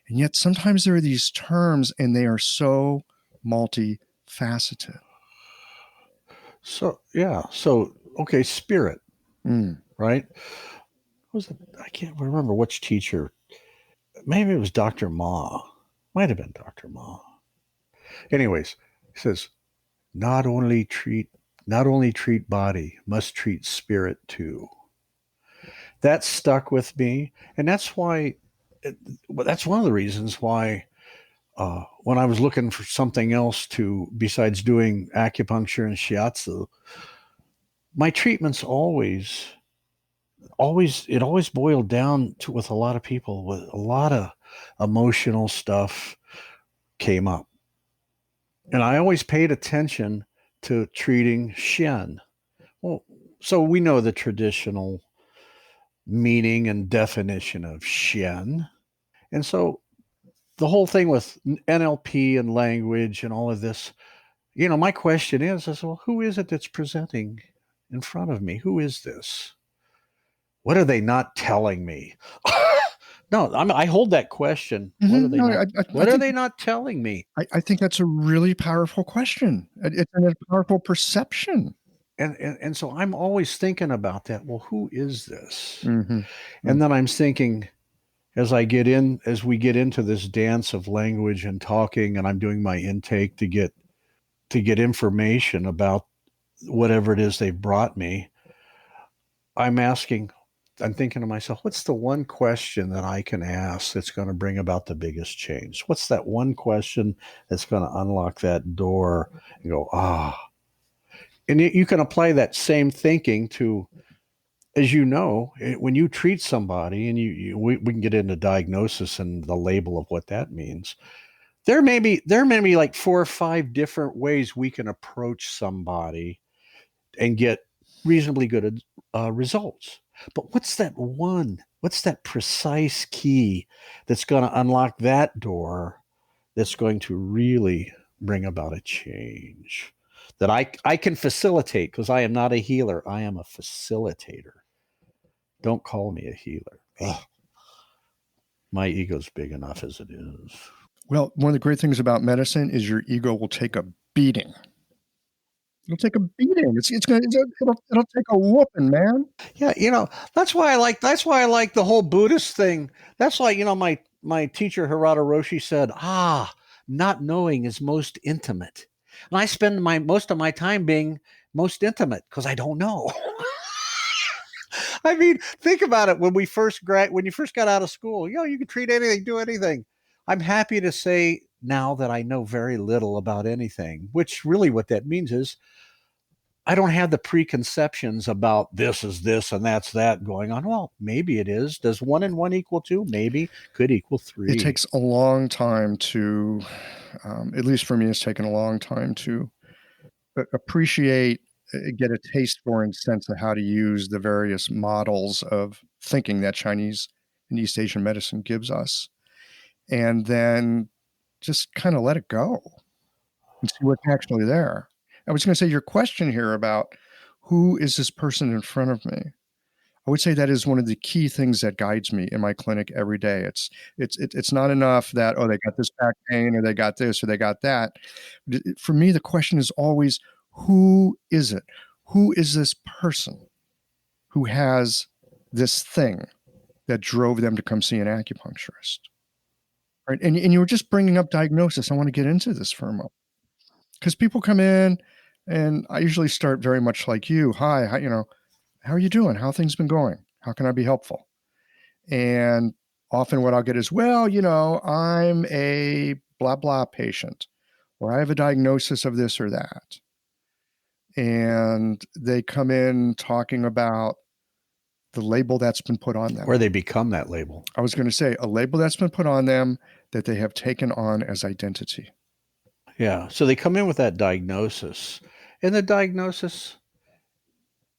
And yet sometimes there are these terms and they are so multifaceted.
So, yeah. So, okay, spirit,
Mm.
right? Was it? I can't remember which teacher. Maybe it was Dr. Ma. Might have been Dr. Ma. Anyways, he says, not only treat body, must treat spirit too. That stuck with me, and that's why. That's one of the reasons why, when I was looking for something else to besides doing acupuncture and shiatsu, my treatments always boiled down to, with a lot of people, with a lot of emotional stuff came up, and I always paid attention to treating Shen. Well, so we know the traditional meaning and definition of Shen. And so the whole thing with NLP and language and all of this, my question is, well, who is it that's presenting in front of me? Who is this? What are they not telling me? No, I hold that question. What are they
No,
not?
I
What are
think
they not telling me?
I think that's a really powerful question. It's a powerful perception.
And so I'm always thinking about that. Well, who is this?
Mm-hmm.
And then I'm thinking, as we get into this dance of language and talking, and I'm doing my intake to get information about whatever it is they brought me, I'm asking, I'm thinking to myself, what's the one question that I can ask that's going to bring about the biggest change? What's that one question that's going to unlock that door and go, and you can apply that same thinking to, as you know, when you treat somebody and we can get into diagnosis and the label of what that means. There may be like 4 or 5 different ways we can approach somebody and get reasonably good results. But what's that one? What's that precise key that's going to unlock that door that's going to really bring about a change that I can facilitate, because I am not a healer. I am a facilitator. Don't call me a healer. Ugh. My ego's big enough as it is.
Well, one of the great things about medicine is your ego will take a beating. It'll take a beating. It'll take a whooping, man.
Yeah, that's why I like the whole Buddhist thing. That's why, my teacher Hirata Roshi said, not knowing is most intimate. And I spend most of my time being most intimate because I don't know. I mean, think about it. When you first got out of school, you could treat anything, do anything. I'm happy to say now that I know very little about anything, which really what that means is I don't have the preconceptions about this is this and that's that going on. Well, maybe it is. Does 1 and 1 equal 2? Maybe. Could equal 3.
It takes a long time to, at least for me, it's taken a long time to appreciate, get a taste for and sense of how to use the various models of thinking that Chinese and East Asian medicine gives us. And then just kind of let it go and see what's actually there. I was going to say your question here about who is this person in front of me? I would say that is one of the key things that guides me in my clinic every day. It's not enough that, they got this back pain or they got this or they got that. For me, the question is always, who is it? Who is this person who has this thing that drove them to come see an acupuncturist? Right? And you were just bringing up diagnosis. I want to get into this for a moment. Because people come in, and I usually start very much like you. Hi, how are you doing? How have things been going? How can I be helpful? And often what I'll get is, I'm a blah, blah patient, or I have a diagnosis of this or that. And they come in talking about the label that's been put on them.
Or they become that label.
I was going to say a label that's been put on them that they have taken on as identity.
Yeah. So they come in with that diagnosis, and the diagnosis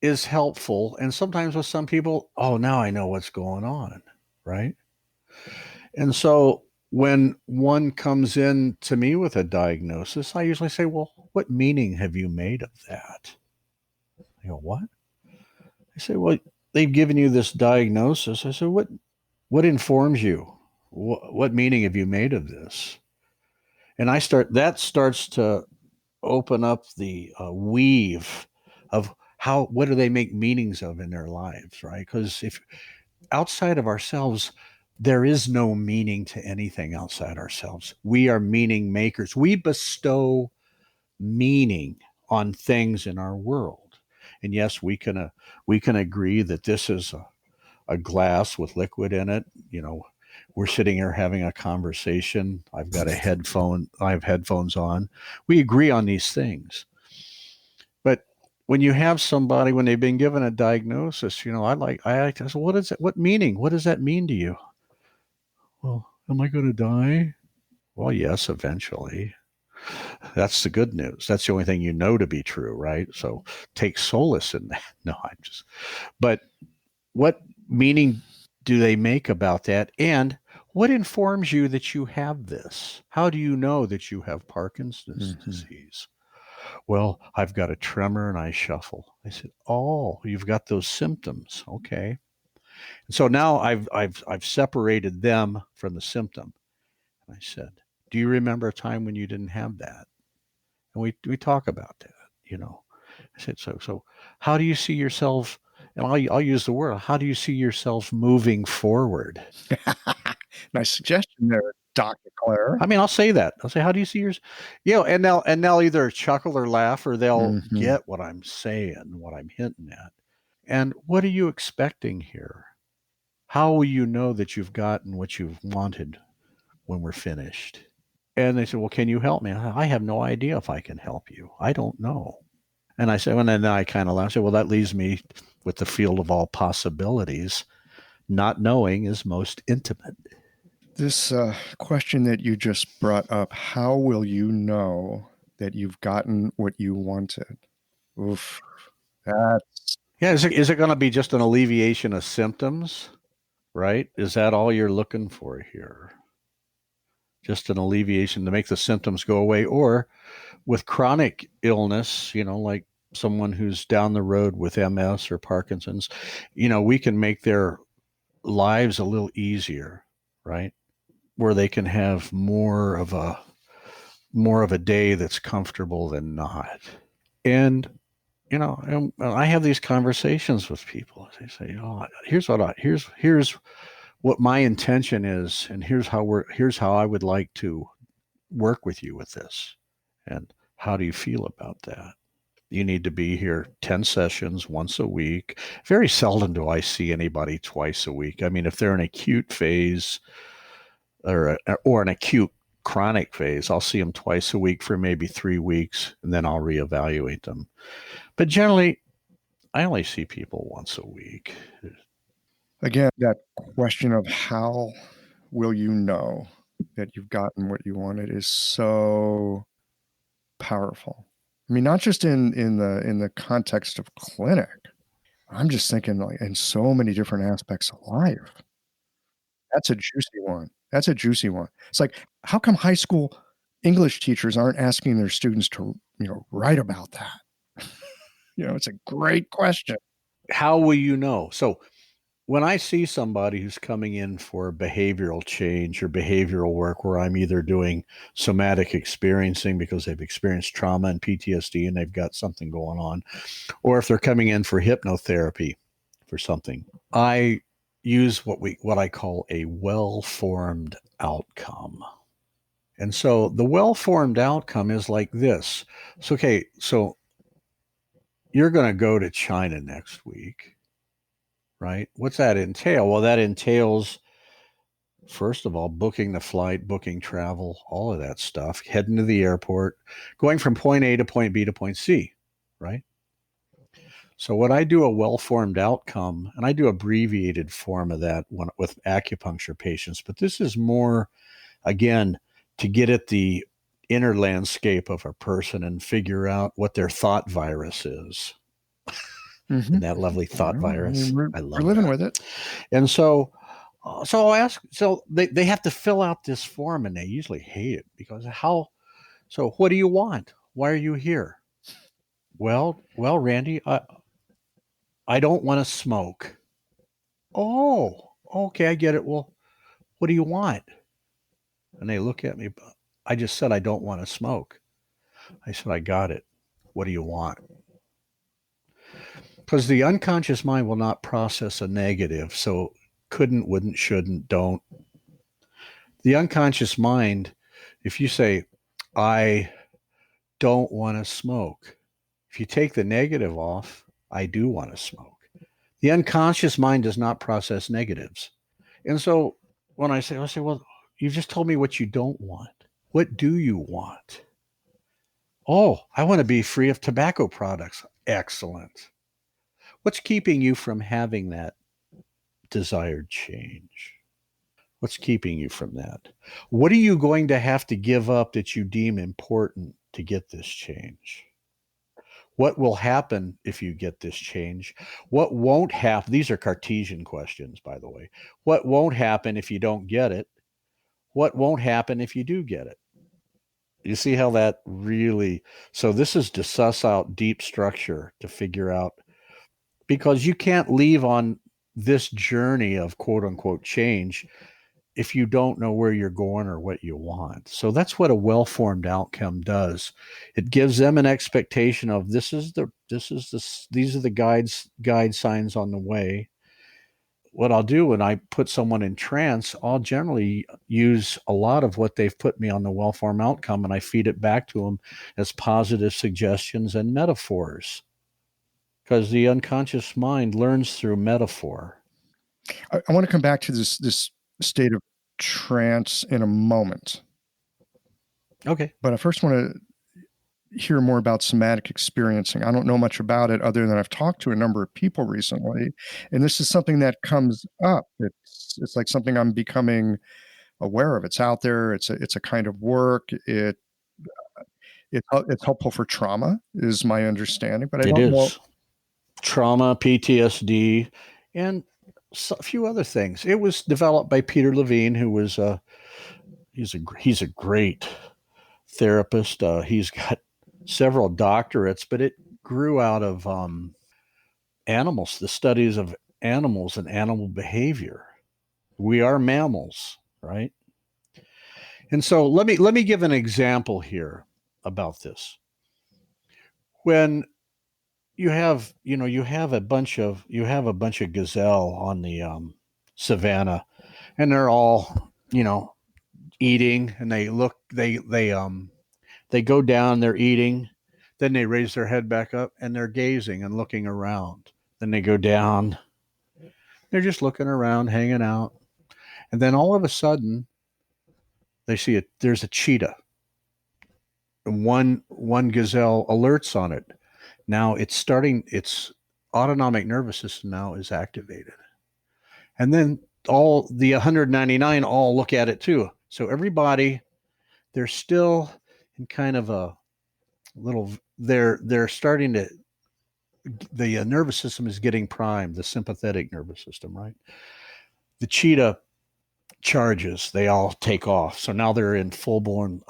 is helpful. And sometimes with some people, now I know what's going on. Right. And so when one comes in to me with a diagnosis, I usually say, well, what meaning have you made of that? I go, what? I say, well, they've given you this diagnosis. I said, what informs you? What meaning have you made of this? And that starts to open up the weave of what do they make meanings of in their lives, right? Because if outside of ourselves, there is no meaning to anything outside ourselves. We are meaning makers. We bestow meaning on things in our world. And yes, we can agree that this is a glass with liquid in it. We're sitting here having a conversation. I have headphones on. We agree on these things. But when you have somebody, when they've been given a diagnosis, I like to say, what is it? What meaning? What does that mean to you? Well, am I going to die? Well, yes, eventually. That's the good news. That's the only thing you know to be true, right? So take solace in that. No, but what meaning do they make about that? And what informs you that you have this? How do you know that you have Parkinson's disease? Well, I've got a tremor and I shuffle. I said, oh, you've got those symptoms. Okay. So now I've separated them from the symptom. And I said, do you remember a time when you didn't have that? And we talk about that, I said, so how do you see yourself? And I'll use the word, how do you see yourself moving forward?
Nice suggestion there, Dr. Clere.
I mean, I'll say that. I'll say, how do you see yours? And they'll either chuckle or laugh, or they'll get what I'm saying, what I'm hinting at. And what are you expecting here? How will you know that you've gotten what you've wanted when we're finished? And they said, well, can you help me? I have no idea if I can help you. I don't know. And I said, and then I kind of laughed. I said, well, that leaves me with the field of all possibilities. Not knowing is most intimate.
This question that you just brought up, how will you know that you've gotten what you wanted? Oof, that's
Yeah, is it going to be just an alleviation of symptoms, right? Is that all you're looking for here? Just an alleviation to make the symptoms go away? Or with chronic illness, like someone who's down the road with MS or Parkinson's, we can make their lives a little easier, right? Where they can have more of a day that's comfortable than not. And I have these conversations with people. They say, here's what my intention is, and here's how I would like to work with you with this. And how do you feel about that? You need to be here 10 sessions once a week. Very seldom do I see anybody twice a week. I mean, if they're in an acute phase or an acute chronic phase, I'll see them twice a week for maybe 3 weeks, and then I'll reevaluate them. But generally, I only see people once a week.
again that question of how will you know that you've gotten what you wanted is so powerful. I mean, not just in the context of clinic. I'm just thinking like in so many different aspects of life. That's a juicy one. That's a juicy one. It's like, how come high school English teachers aren't asking their students to, write about that? It's a great question.
How will you know? So when I see somebody who's coming in for behavioral change or behavioral work, where I'm either doing somatic experiencing because they've experienced trauma and PTSD and they've got something going on, or if they're coming in for hypnotherapy for something, I use what I call a well-formed outcome. And so the well-formed outcome is like this. So, okay, so you're going to go to China next week, right? What's that entail? Well, that entails, first of all, booking the flight, booking travel, all of that stuff, heading to the airport, going from point A to point B to point C, right? So when I do a well-formed outcome, and I do abbreviated form of that with acupuncture patients, but this is more, again, to get at the inner landscape of a person and figure out what their thought virus is.
Mm-hmm.
And that lovely thought virus. I
We're
love
living
that.
with it.
And so I'll ask, so they have to fill out this form, and they usually hate it because so what do you want? Why are you here? Well, Randy, I don't want to smoke. Oh, okay, I get it. Well, what do you want? And they look at me. I just said I don't want to smoke. I said, I got it. What do you want? Because the unconscious mind will not process a negative. So couldn't, wouldn't, shouldn't, don't. The unconscious mind, if you say, I don't want to smoke, if you take the negative off, I do want to smoke. The unconscious mind does not process negatives. And so when I say, well, you just told me what you don't want. What do you want? Oh, I want to be free of tobacco products. Excellent. What's keeping you from having that desired change? What's keeping you from that? What are you going to have to give up that you deem important to get this change? What will happen if you get this change? What won't happen? These are Cartesian questions, by the way. What won't happen if you don't get it? What won't happen if you do get it? You see how that really, so this is to suss out deep structure to figure out, because you can't leave on this journey of quote unquote change if you don't know where you're going or what you want. So that's what a well-formed outcome does. It gives them an expectation of these are the guide signs on the way. What I'll do when I put someone in trance, I'll generally use a lot of what they've put me on the well-formed outcome, and I feed it back to them as positive suggestions and metaphors, because the unconscious mind learns through metaphor.
I want to come back to this state of trance in a moment.
Okay.
But I first want to hear more about somatic experiencing. I don't know much about it other than I've talked to a number of people recently, and this is something that comes up. It's like something I'm becoming aware of. It's out there. It's a kind of work. It's helpful for trauma, is my understanding, but I
It
don't know.
is trauma, PTSD, and a few other things. It was developed by Peter Levine, who was he's a great therapist. He's got several doctorates, but it grew out of animals, the studies of animals and animal behavior. We are mammals, right? And so let me give an example here about this. When you have a bunch of gazelle on the savannah, and they're all eating, and they go down, they're eating, then they raise their head back up and they're gazing and looking around. Then they go down, they're just looking around, hanging out, and then all of a sudden they see it. There's a cheetah, and one gazelle alerts on it. Now it's starting. Its autonomic nervous system now is activated, and then all the 199 all look at it too. So everybody, they're still in kind of a little. They're starting to. The nervous system is getting primed. The sympathetic nervous system, right? The cheetah charges. They all take off. So now they're in full blown,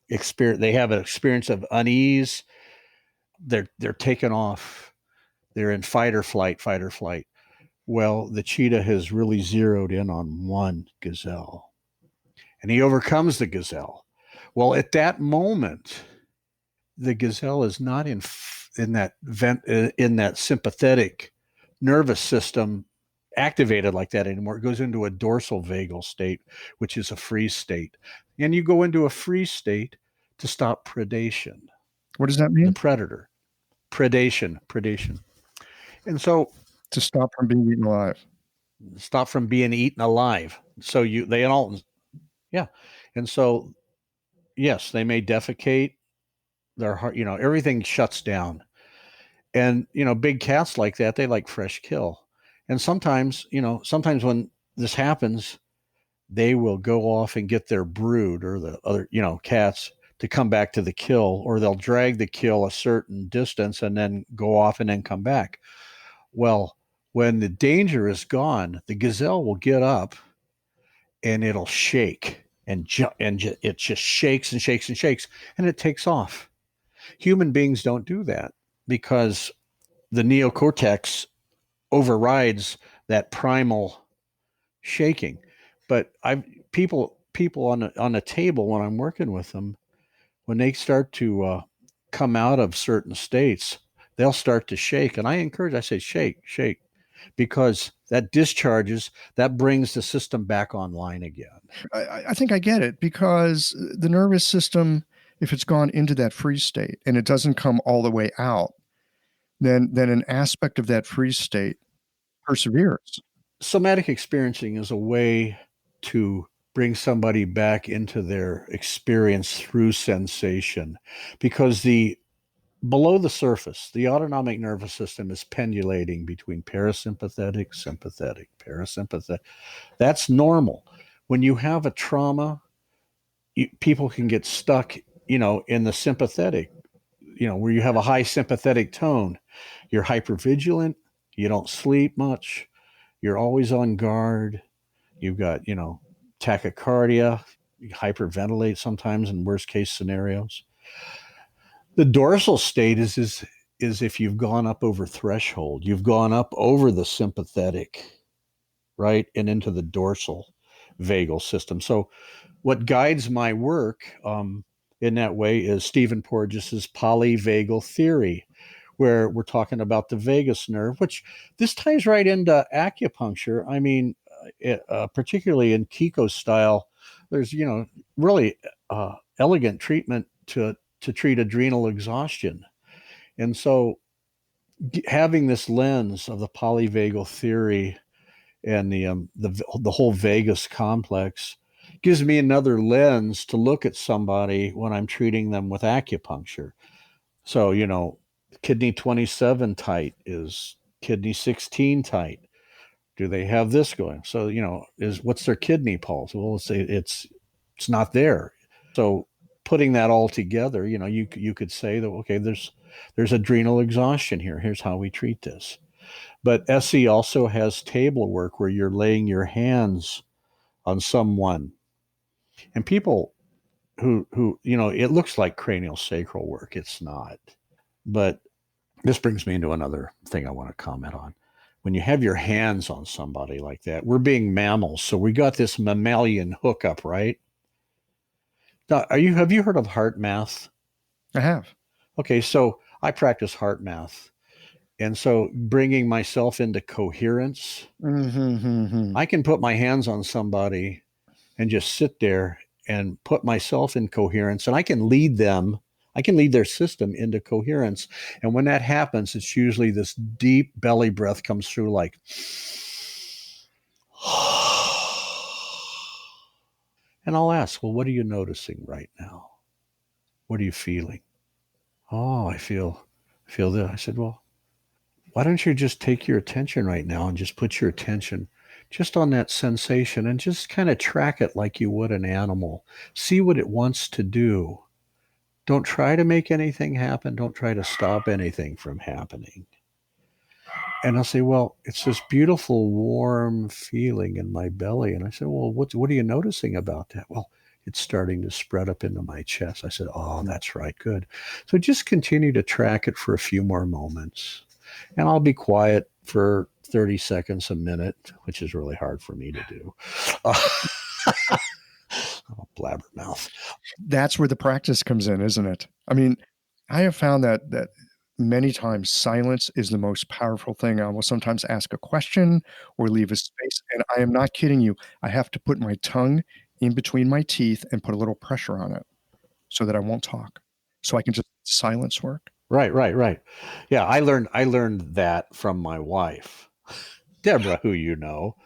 experience. They have an experience of unease. They're taken off. They're in fight or flight, fight or flight. Well, the cheetah has really zeroed in on one gazelle, and he overcomes the gazelle. Well, at that moment, the gazelle is not in that sympathetic nervous system activated like that anymore. It goes into a dorsal vagal state, which is a freeze state. And you go into a freeze state to stop predation.
What does that
The
mean?
predator. Predation. And so
To stop from being eaten alive.
stop from being eaten alive. So they all, yeah. And so, yes, they may defecate. Their heart, everything shuts down. And, big cats like that, they like fresh kill. And sometimes when this happens, they will go off and get their brood or the other, cats to come back to the kill, or they'll drag the kill a certain distance and then go off and then come back. Well, when the danger is gone, the gazelle will get up and it'll shake and it just shakes and shakes and shakes, and it takes off. Human beings don't do that because the neocortex overrides that primal shaking. But I people on the table when I'm working with them, when they start to come out of certain states, they'll start to shake, and I say shake, because that discharges, that brings the system back online again.
I think I get it, because the nervous system, if it's gone into that freeze state and it doesn't come all the way out, then an aspect of that freeze state perseveres.
Somatic experiencing is a way to bring somebody back into their experience through sensation, because the below the surface, the autonomic nervous system is pendulating between parasympathetic, sympathetic, parasympathetic. That's normal. When you have a trauma, people can get stuck, in the sympathetic, where you have a high sympathetic tone. You're hypervigilant. You don't sleep much. You're always on guard. You've got, tachycardia. You hyperventilate sometimes in worst case scenarios. The dorsal state is if you've gone up over threshold, you've gone up over the sympathetic, right, and into the dorsal vagal system. So, what guides my work in that way is Stephen Porges's polyvagal theory, where we're talking about the vagus nerve, which this ties right into acupuncture. I mean, particularly in Kiko style, there's really elegant treatment to treat adrenal exhaustion. And so having this lens of the polyvagal theory and the whole vagus complex gives me another lens to look at somebody when I'm treating them with acupuncture. So, kidney 27 tight, is kidney 16 tight? Do they have this going? So, what's their kidney pulse? Well, it's not there. So putting that all together, you could say that, okay, there's adrenal exhaustion here. Here's how we treat this. But SE also has table work where you're laying your hands on someone, and people who it looks like cranial sacral work. It's not. But this brings me into another thing I want to comment on. When you have your hands on somebody like that, we're being mammals, so we got this mammalian hookup, right? Now, have you heard of heart math?
I have.
Okay, so I practice heart math. And so bringing myself into coherence, I can put my hands on somebody and just sit there and put myself in coherence, and I can lead their system into coherence. And when that happens, it's usually this deep belly breath comes through like, and I'll ask, well, what are you noticing right now? What are you feeling? Oh, I feel this. I said, well, why don't you just take your attention right now and just put your attention just on that sensation and just kind of track it like you would an animal. See what it wants to do. Don't try to make anything happen. Don't try to stop anything from happening. And I'll say, well, it's this beautiful, warm feeling in my belly. And I said, well, what are you noticing about that? Well, it's starting to spread up into my chest. I said, oh, that's right. Good. So just continue to track it for a few more moments. And I'll be quiet for 30 seconds, a minute, which is really hard for me to do. Blabbermouth.
That's where the practice comes in, isn't it? I mean, I have found that many times silence is the most powerful thing. I will sometimes ask a question or leave a space, and I am not kidding you. I have to put my tongue in between my teeth and put a little pressure on it so that I won't talk. So I can just silence work.
Right. Yeah, I learned that from my wife, Deborah, who you know.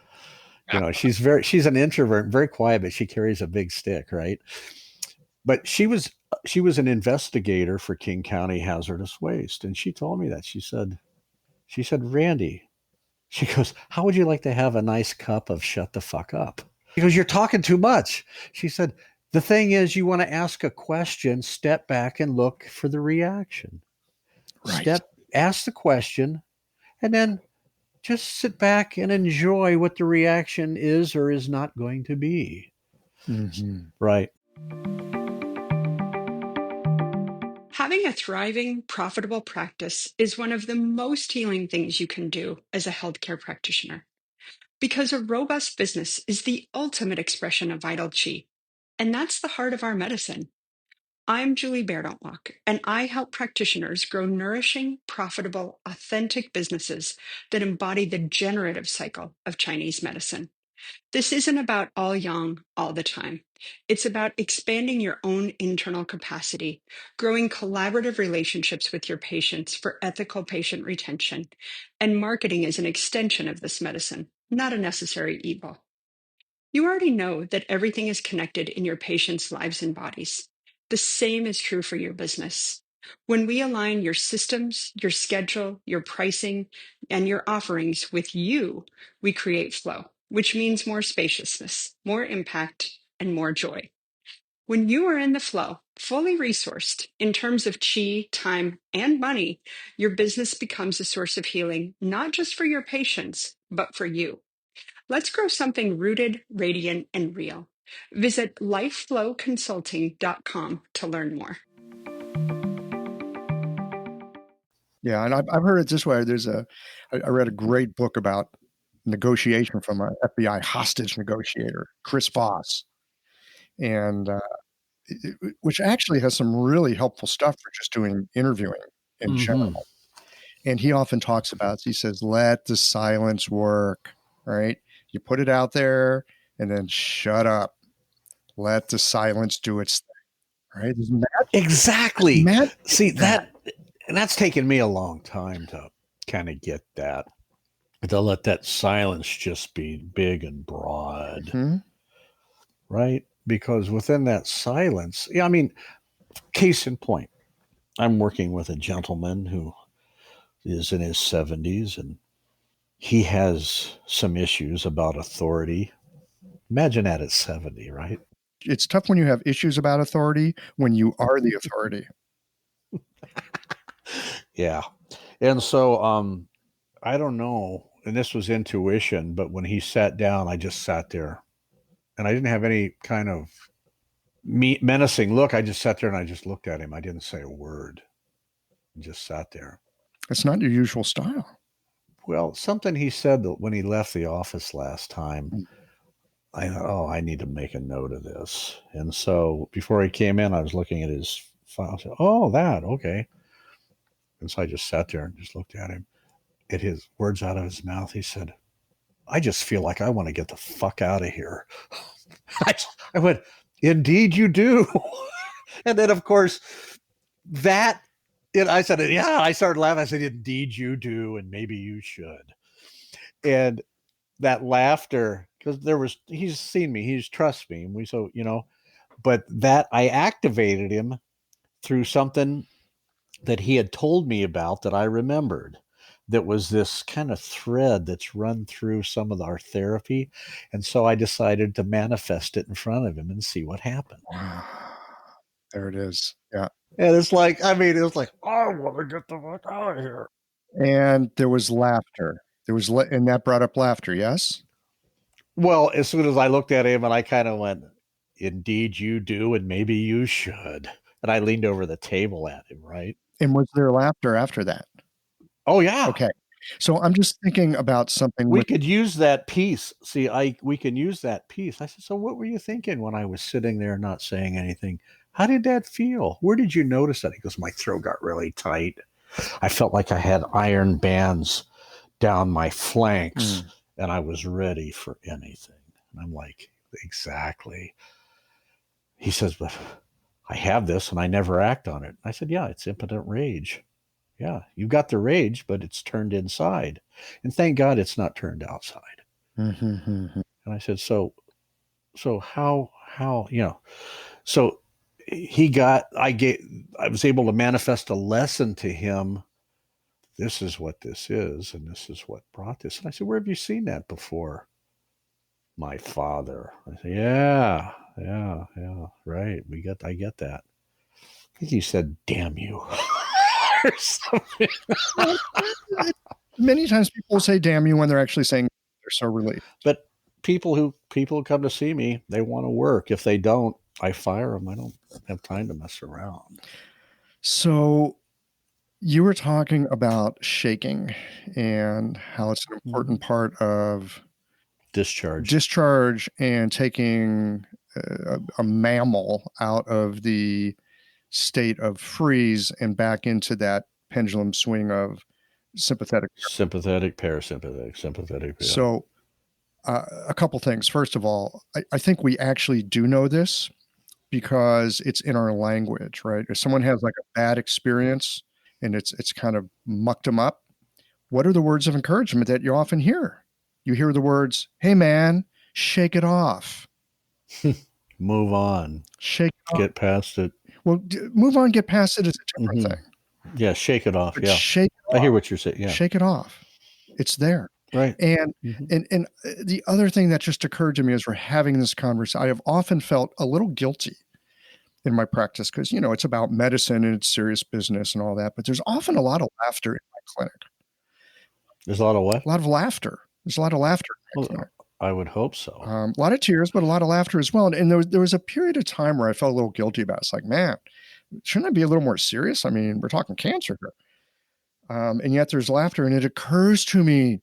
She's an introvert, very quiet, but she carries a big stick, right? But she was an investigator for King County Hazardous Waste, and she told me that. She said, Randy, she goes, how would you like to have a nice cup of shut the fuck up? Because you're talking too much. She said, the thing is, you want to ask a question, step back and look for the reaction.
Right.
Ask the question, and then just sit back and enjoy what the reaction is or is not going to be. Right.
Having a thriving, profitable practice is one of the most healing things you can do as a healthcare practitioner. Because a robust business is the ultimate expression of vital chi. And that's the heart of our medicine. I'm Julie Bairdontlock, and I help practitioners grow nourishing, profitable, authentic businesses that embody the generative cycle of Chinese medicine. This isn't about all yang all the time. It's about expanding your own internal capacity, growing collaborative relationships with your patients for ethical patient retention, and marketing as an extension of this medicine, not a necessary evil. You already know that everything is connected in your patients' lives and bodies. The same is true for your business. When we align your systems, your schedule, your pricing, and your offerings with you, we create flow, which means more spaciousness, more impact, and more joy. When you are in the flow, fully resourced in terms of chi, time, and money, your business becomes a source of healing, not just for your patients, but for you. Let's grow something rooted, radiant, and real. Visit lifeflowconsulting.com to learn more.
Yeah, and I've heard it this way. I read a great book about negotiation from an FBI hostage negotiator, Chris Voss, and which actually has some really helpful stuff for just doing interviewing in general. And he often talks about, he says, let the silence work, right? You put it out there and then shut up. Let the silence do its thing, right?
Exactly.
Magic
See, that's taken me a long time kind of get that. To let that silence just be big and broad,
Hmm?
right? Because within that silence, yeah, I mean, case in point, I'm working with a gentleman who is in his 70s and he has some issues about authority. Imagine that at 70, right?
It's tough when you have issues about authority when you are the authority.
Yeah. And so I don't know, and this was intuition, but when he sat down, I just sat there and I didn't have any kind of menacing look. I just sat there and I just looked at him. I didn't say a word. I just sat there.
It's not your usual style.
Well, something he said that when he left the office last time,
Mm.
I thought, oh, I need to make a note of this. And so before he came in, I was looking at his file. I said, oh, that, okay. And so I just sat there and just looked at him. At his words out of his mouth, he said, I just feel like I want to get the fuck out of here. I went, indeed you do. And then, of course, that, I said, yeah, I started laughing. I said, indeed you do, and maybe you should. And that laughter, because he's seen me, he's trust me. And but that I activated him through something that he had told me about that I remembered. That was this kind of thread that's run through some of our therapy. And so I decided to manifest it in front of him and see what happened.
There it is. Yeah.
And it's like, I mean, it was like, I want to get the fuck out of here.
And there was laughter. And that brought up laughter, yes?
Well, as soon as I looked at him and I kind of went, indeed you do, and maybe you should. And I leaned over the table at him, right?
And was there laughter after that?
Oh, yeah.
Okay. So I'm just thinking about something
We could use that piece. See, we can use that piece. I said, so what were you thinking when I was sitting there not saying anything? How did that feel? Where did you notice that? He goes, my throat got really tight. I felt like I had iron bands down my flanks and I was ready for anything. And I'm like, exactly. He says, but I have this and I never act on it. I said, yeah, it's impotent rage. Yeah, you've got the rage, but it's turned inside. And thank God it's not turned outside.
Mm-hmm.
And I said, so how, so I was able to manifest a lesson to him. This is what this is, and this is what brought this. And I said, where have you seen that before? My father. I said, yeah, right. I get that. I think he said, damn you. Or something.
Many times people say damn you when they're actually saying they're so relieved.
But people who come to see me, they want to work. If they don't, I fire them. I don't have time to mess around.
So you were talking about shaking and how it's an important part of discharge and taking a mammal out of the state of freeze and back into that pendulum swing of sympathetic,
parasympathetic. Yeah.
So a couple things. First of all, I think we actually do know this because it's in our language, right? If someone has like a bad experience and it's kind of mucked them up, what are the words of encouragement that you often hear? You hear the words, hey man, shake it off.
Move on.
Shake it off.
Get past it.
Well, move on, get past it is a different thing.
Yeah, shake it off.
But
yeah.
Shake it off.
I hear what you're saying. Yeah.
Shake it off. It's there.
Right.
And and the other thing that just occurred to me as we're having this conversation, I have often felt a little guilty in my practice because, it's about medicine and it's serious business and all that. But there's often a lot of laughter in my clinic.
There's a lot of what?
A lot of laughter. There's a lot of laughter in my clinic.
I would hope so.
A lot of tears, but a lot of laughter as well. And there was a period of time where I felt a little guilty about it. It's like, man, shouldn't I be a little more serious? I mean, we're talking cancer here. And yet there's laughter. And it occurs to me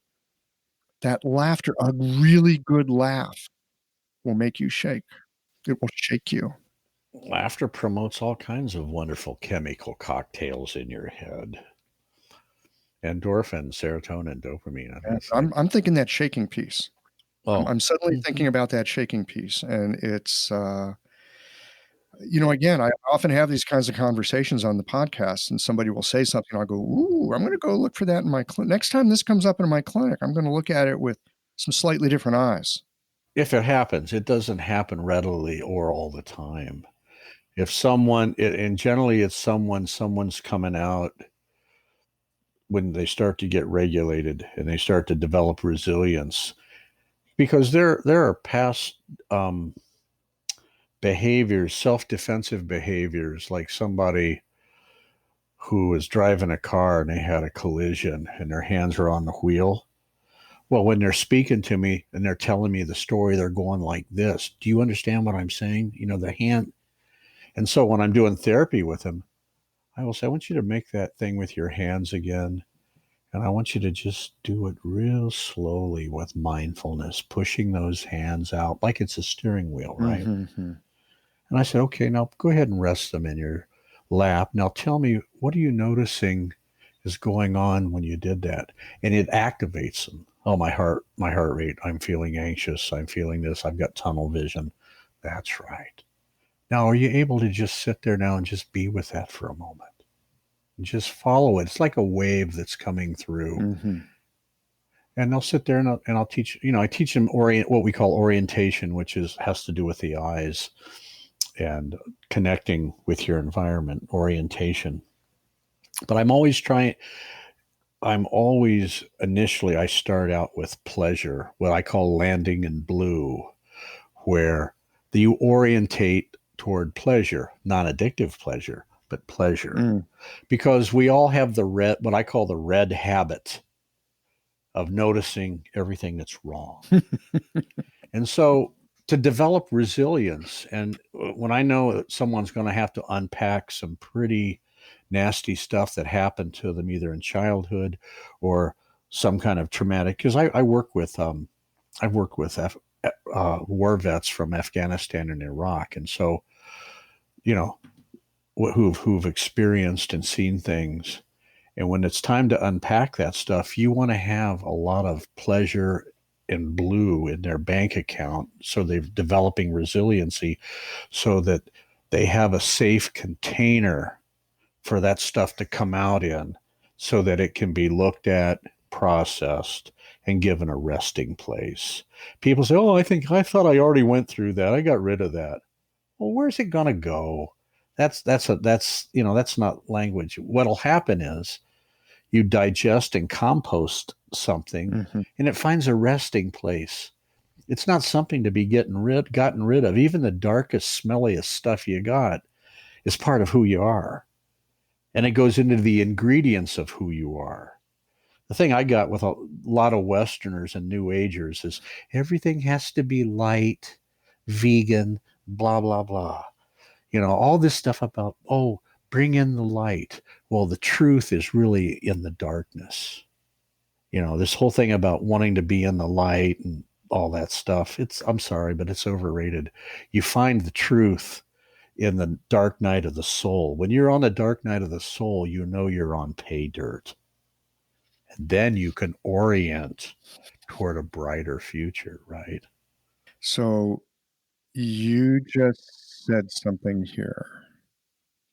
that laughter, a really good laugh, will make you shake. It will shake you.
Laughter promotes all kinds of wonderful chemical cocktails in your head. Endorphin, serotonin, dopamine.
I'm thinking that shaking piece.
Oh.
I'm suddenly thinking about that shaking piece. And it's again, I often have these kinds of conversations on the podcast, and somebody will say something. I'll go, ooh, I'm going to go look for that in my clinic. Next time this comes up in my clinic, I'm going to look at it with some slightly different eyes.
If it happens, it doesn't happen readily or all the time. If someone, and generally it's someone's coming out when they start to get regulated and they start to develop resilience, because there are past behaviors, self-defensive behaviors, like somebody who was driving a car and they had a collision and their hands are on the wheel. Well, when they're speaking to me and they're telling me the story, they're going like this. Do you understand what I'm saying? The hand. And so when I'm doing therapy with them, I will say, I want you to make that thing with your hands again. And I want you to just do it real slowly with mindfulness, pushing those hands out like it's a steering wheel, right?
Mm-hmm.
And I said, okay, now go ahead and rest them in your lap. Now tell me, what are you noticing is going on when you did that? And it activates them. Oh, my heart rate. I'm feeling anxious. I'm feeling this. I've got tunnel vision. That's right. Now, are you able to just sit there now and just be with that for a moment? And just follow it. It's like a wave that's coming through.
Mm-hmm.
And they'll sit there and I'll teach, I teach them what we call orientation, which has to do with the eyes and connecting with your environment, orientation. But initially I start out with pleasure, what I call landing in blue, where you orientate toward pleasure, non-addictive pleasure, but pleasure. Because we all have what I call the red habit of noticing everything that's wrong. And so to develop resilience, and when I know that someone's going to have to unpack some pretty nasty stuff that happened to them either in childhood or some kind of traumatic, because I've worked with war vets from Afghanistan and Iraq, and so who've experienced and seen things. And when it's time to unpack that stuff, you want to have a lot of pleasure and blue in their bank account. So they're developing resiliency so that they have a safe container for that stuff to come out in so that it can be looked at, processed, and given a resting place. People say, oh, I thought I already went through that. I got rid of that. Well, where's it going to go? That's not language. What'll happen is you digest and compost something and it finds a resting place. It's not something to be gotten rid of. Even the darkest, smelliest stuff you got is part of who you are. And it goes into the ingredients of who you are. The thing I got with a lot of Westerners and New Agers is everything has to be light, vegan, blah, blah, blah. All this stuff about, bring in the light. Well, the truth is really in the darkness. This whole thing about wanting to be in the light and all that stuff, I'm sorry, but it's overrated. You find the truth in the dark night of the soul. When you're on the dark night of the soul, you're on pay dirt. And then you can orient toward a brighter future, right?
So you just said something here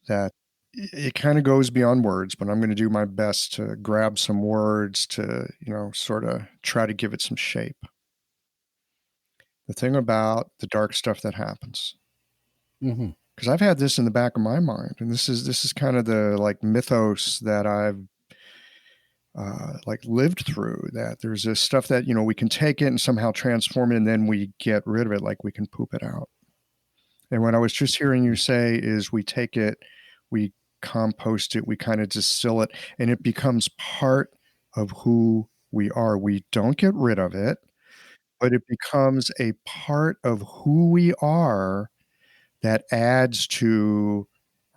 that it kind of goes beyond words, but I'm going to do my best to grab some words to, sort of try to give it some shape. The thing about the dark stuff that happens, because I've had this in the back of my mind, and this is kind of the like mythos that I've lived through, that there's this stuff that, we can take it and somehow transform it and then we get rid of it, like we can poop it out. And what I was just hearing you say is we take it, we compost it, we kind of distill it, and it becomes part of who we are. We don't get rid of it, but it becomes a part of who we are that adds to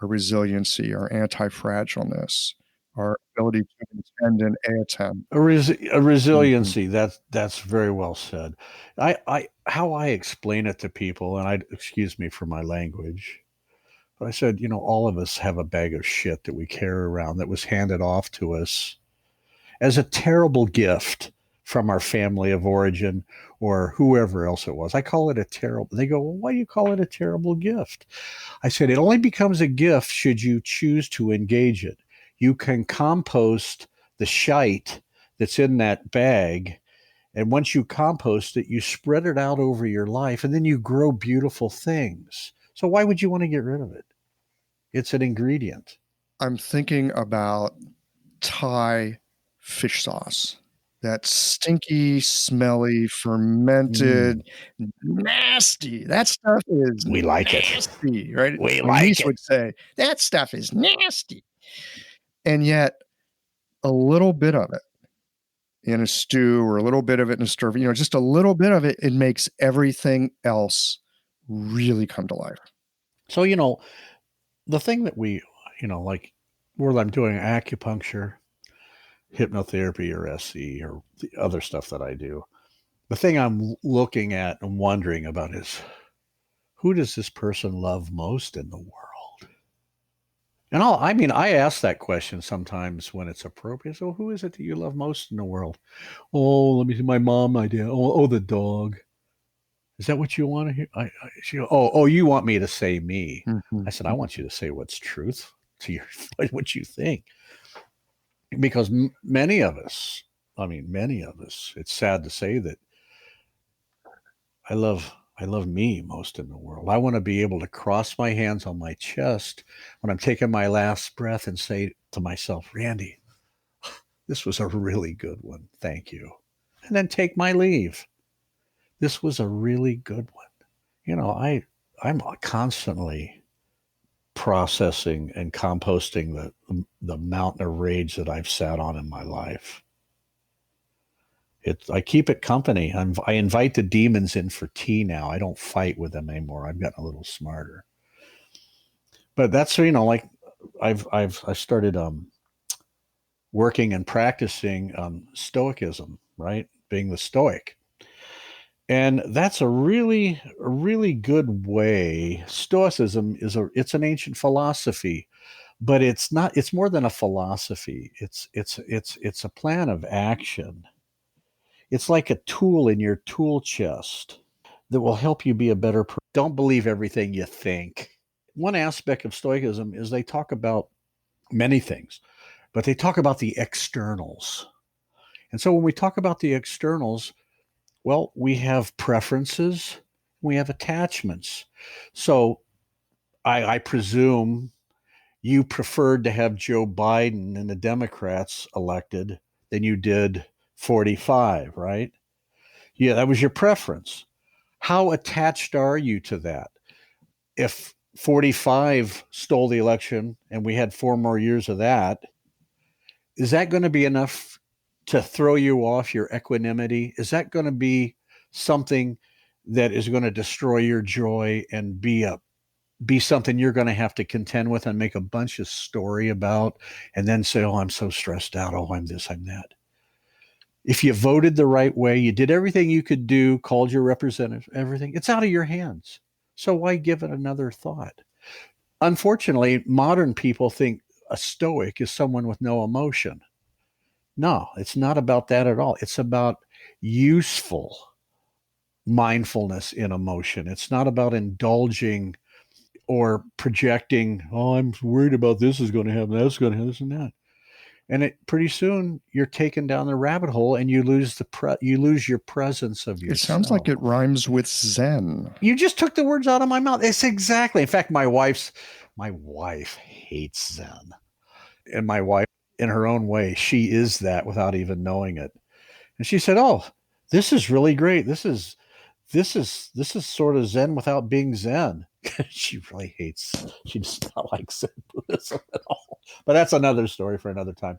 our resiliency, our anti-fragileness, our ability to intend and attempt.
A resiliency. That's very well said. How I explain it to people, and excuse me for my language, but I said, all of us have a bag of shit that we carry around that was handed off to us as a terrible gift from our family of origin or whoever else it was. I call it a terrible, they go, well, why do you call it a terrible gift? I said, it only becomes a gift should you choose to engage it. You can compost the shite that's in that bag. And once you compost it, you spread it out over your life and then you grow beautiful things. So why would you want to get rid of it? It's an ingredient.
I'm thinking about Thai fish sauce. That stinky, smelly, fermented, nasty. That stuff is
We like
nasty, right?
We
My
like
niece
it.
would say, that stuff is nasty. And yet, a little bit of it in a stew or a little bit of it in a stir, just a little bit of it, it makes everything else really come to life.
So, the thing that we, like where I'm doing acupuncture, hypnotherapy or SE or the other stuff that I do, the thing I'm looking at and wondering about is who does this person love most in the world? And I ask that question sometimes when it's appropriate. So who is it that you love most in the world? Oh, let me see, my mom, my dad. Oh, the dog. Is that what you want to hear? She goes, oh, you want me to say me?
Mm-hmm.
I said, I want you to say what's truth to your, what you think. Because many of us, it's sad to say that I love me most in the world. I want to be able to cross my hands on my chest when I'm taking my last breath and say to myself, Randy, this was a really good one. Thank you. And then take my leave. This was a really good one. I'm constantly processing and composting the mountain of rage that I've sat on in my life. I keep it company. I invite the demons in for tea now. I don't fight with them anymore. I've gotten a little smarter. But that's like I started working and practicing stoicism, right? Being the stoic. And that's a really good way. Stoicism it's an ancient philosophy, but it's more than a philosophy. It's a plan of action. It's like a tool in your tool chest that will help you be a better person. Don't believe everything you think. One aspect of Stoicism is they talk about many things, but they talk about the externals. And so when we talk about the externals, well, we have preferences, we have attachments. So I presume you preferred to have Joe Biden and the Democrats elected than you did 45, right? Yeah, that was your preference. How attached are you to that? If 45 stole the election and we had 4 more years of that, is that going to be enough to throw you off your equanimity? Is that going to be something that is going to destroy your joy and be something you're going to have to contend with and make a bunch of story about and then say, oh, I'm so stressed out. Oh, I'm this, I'm that. If you voted the right way, you did everything you could do, called your representative, everything, it's out of your hands. So why give it another thought? Unfortunately, modern people think a stoic is someone with no emotion. No, it's not about that at all. It's about useful mindfulness in emotion. It's not about indulging or projecting, oh, I'm worried about this is going to happen, that's going to happen, this and that. And pretty soon you're taken down the rabbit hole and you lose you lose your presence of yourself.
It sounds like it rhymes with Zen.
You just took the words out of my mouth. It's exactly. In fact, my wife hates Zen. And my wife, in her own way, she is that without even knowing it. And she said, "Oh, this is really great. This is sort of Zen without being Zen." She really hates. She does not like Zen Buddhism at all. But that's another story for another time.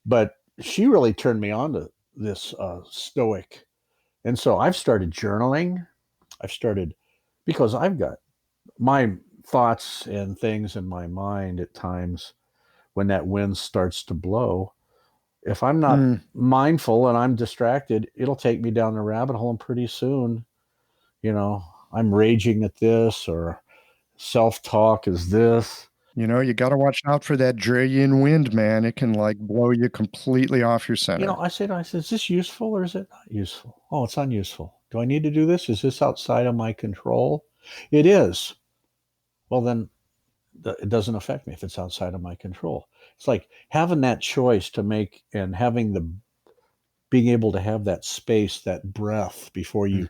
But she really turned me on to this stoic, and so I've started journaling. Because I've got my thoughts and things in my mind at times when that wind starts to blow. If I'm not mindful and I'm distracted, it'll take me down the rabbit hole, and pretty soon, I'm raging at this, or self-talk is this.
You know, you got to watch out for that Dralian wind, man. It can like blow you completely off your center.
I said, is this useful or is it not useful? Oh, it's unuseful. Do I need to do this? Is this outside of my control? It is. Well, then it doesn't affect me if it's outside of my control. It's like having that choice to make and being able to have that space, that breath before you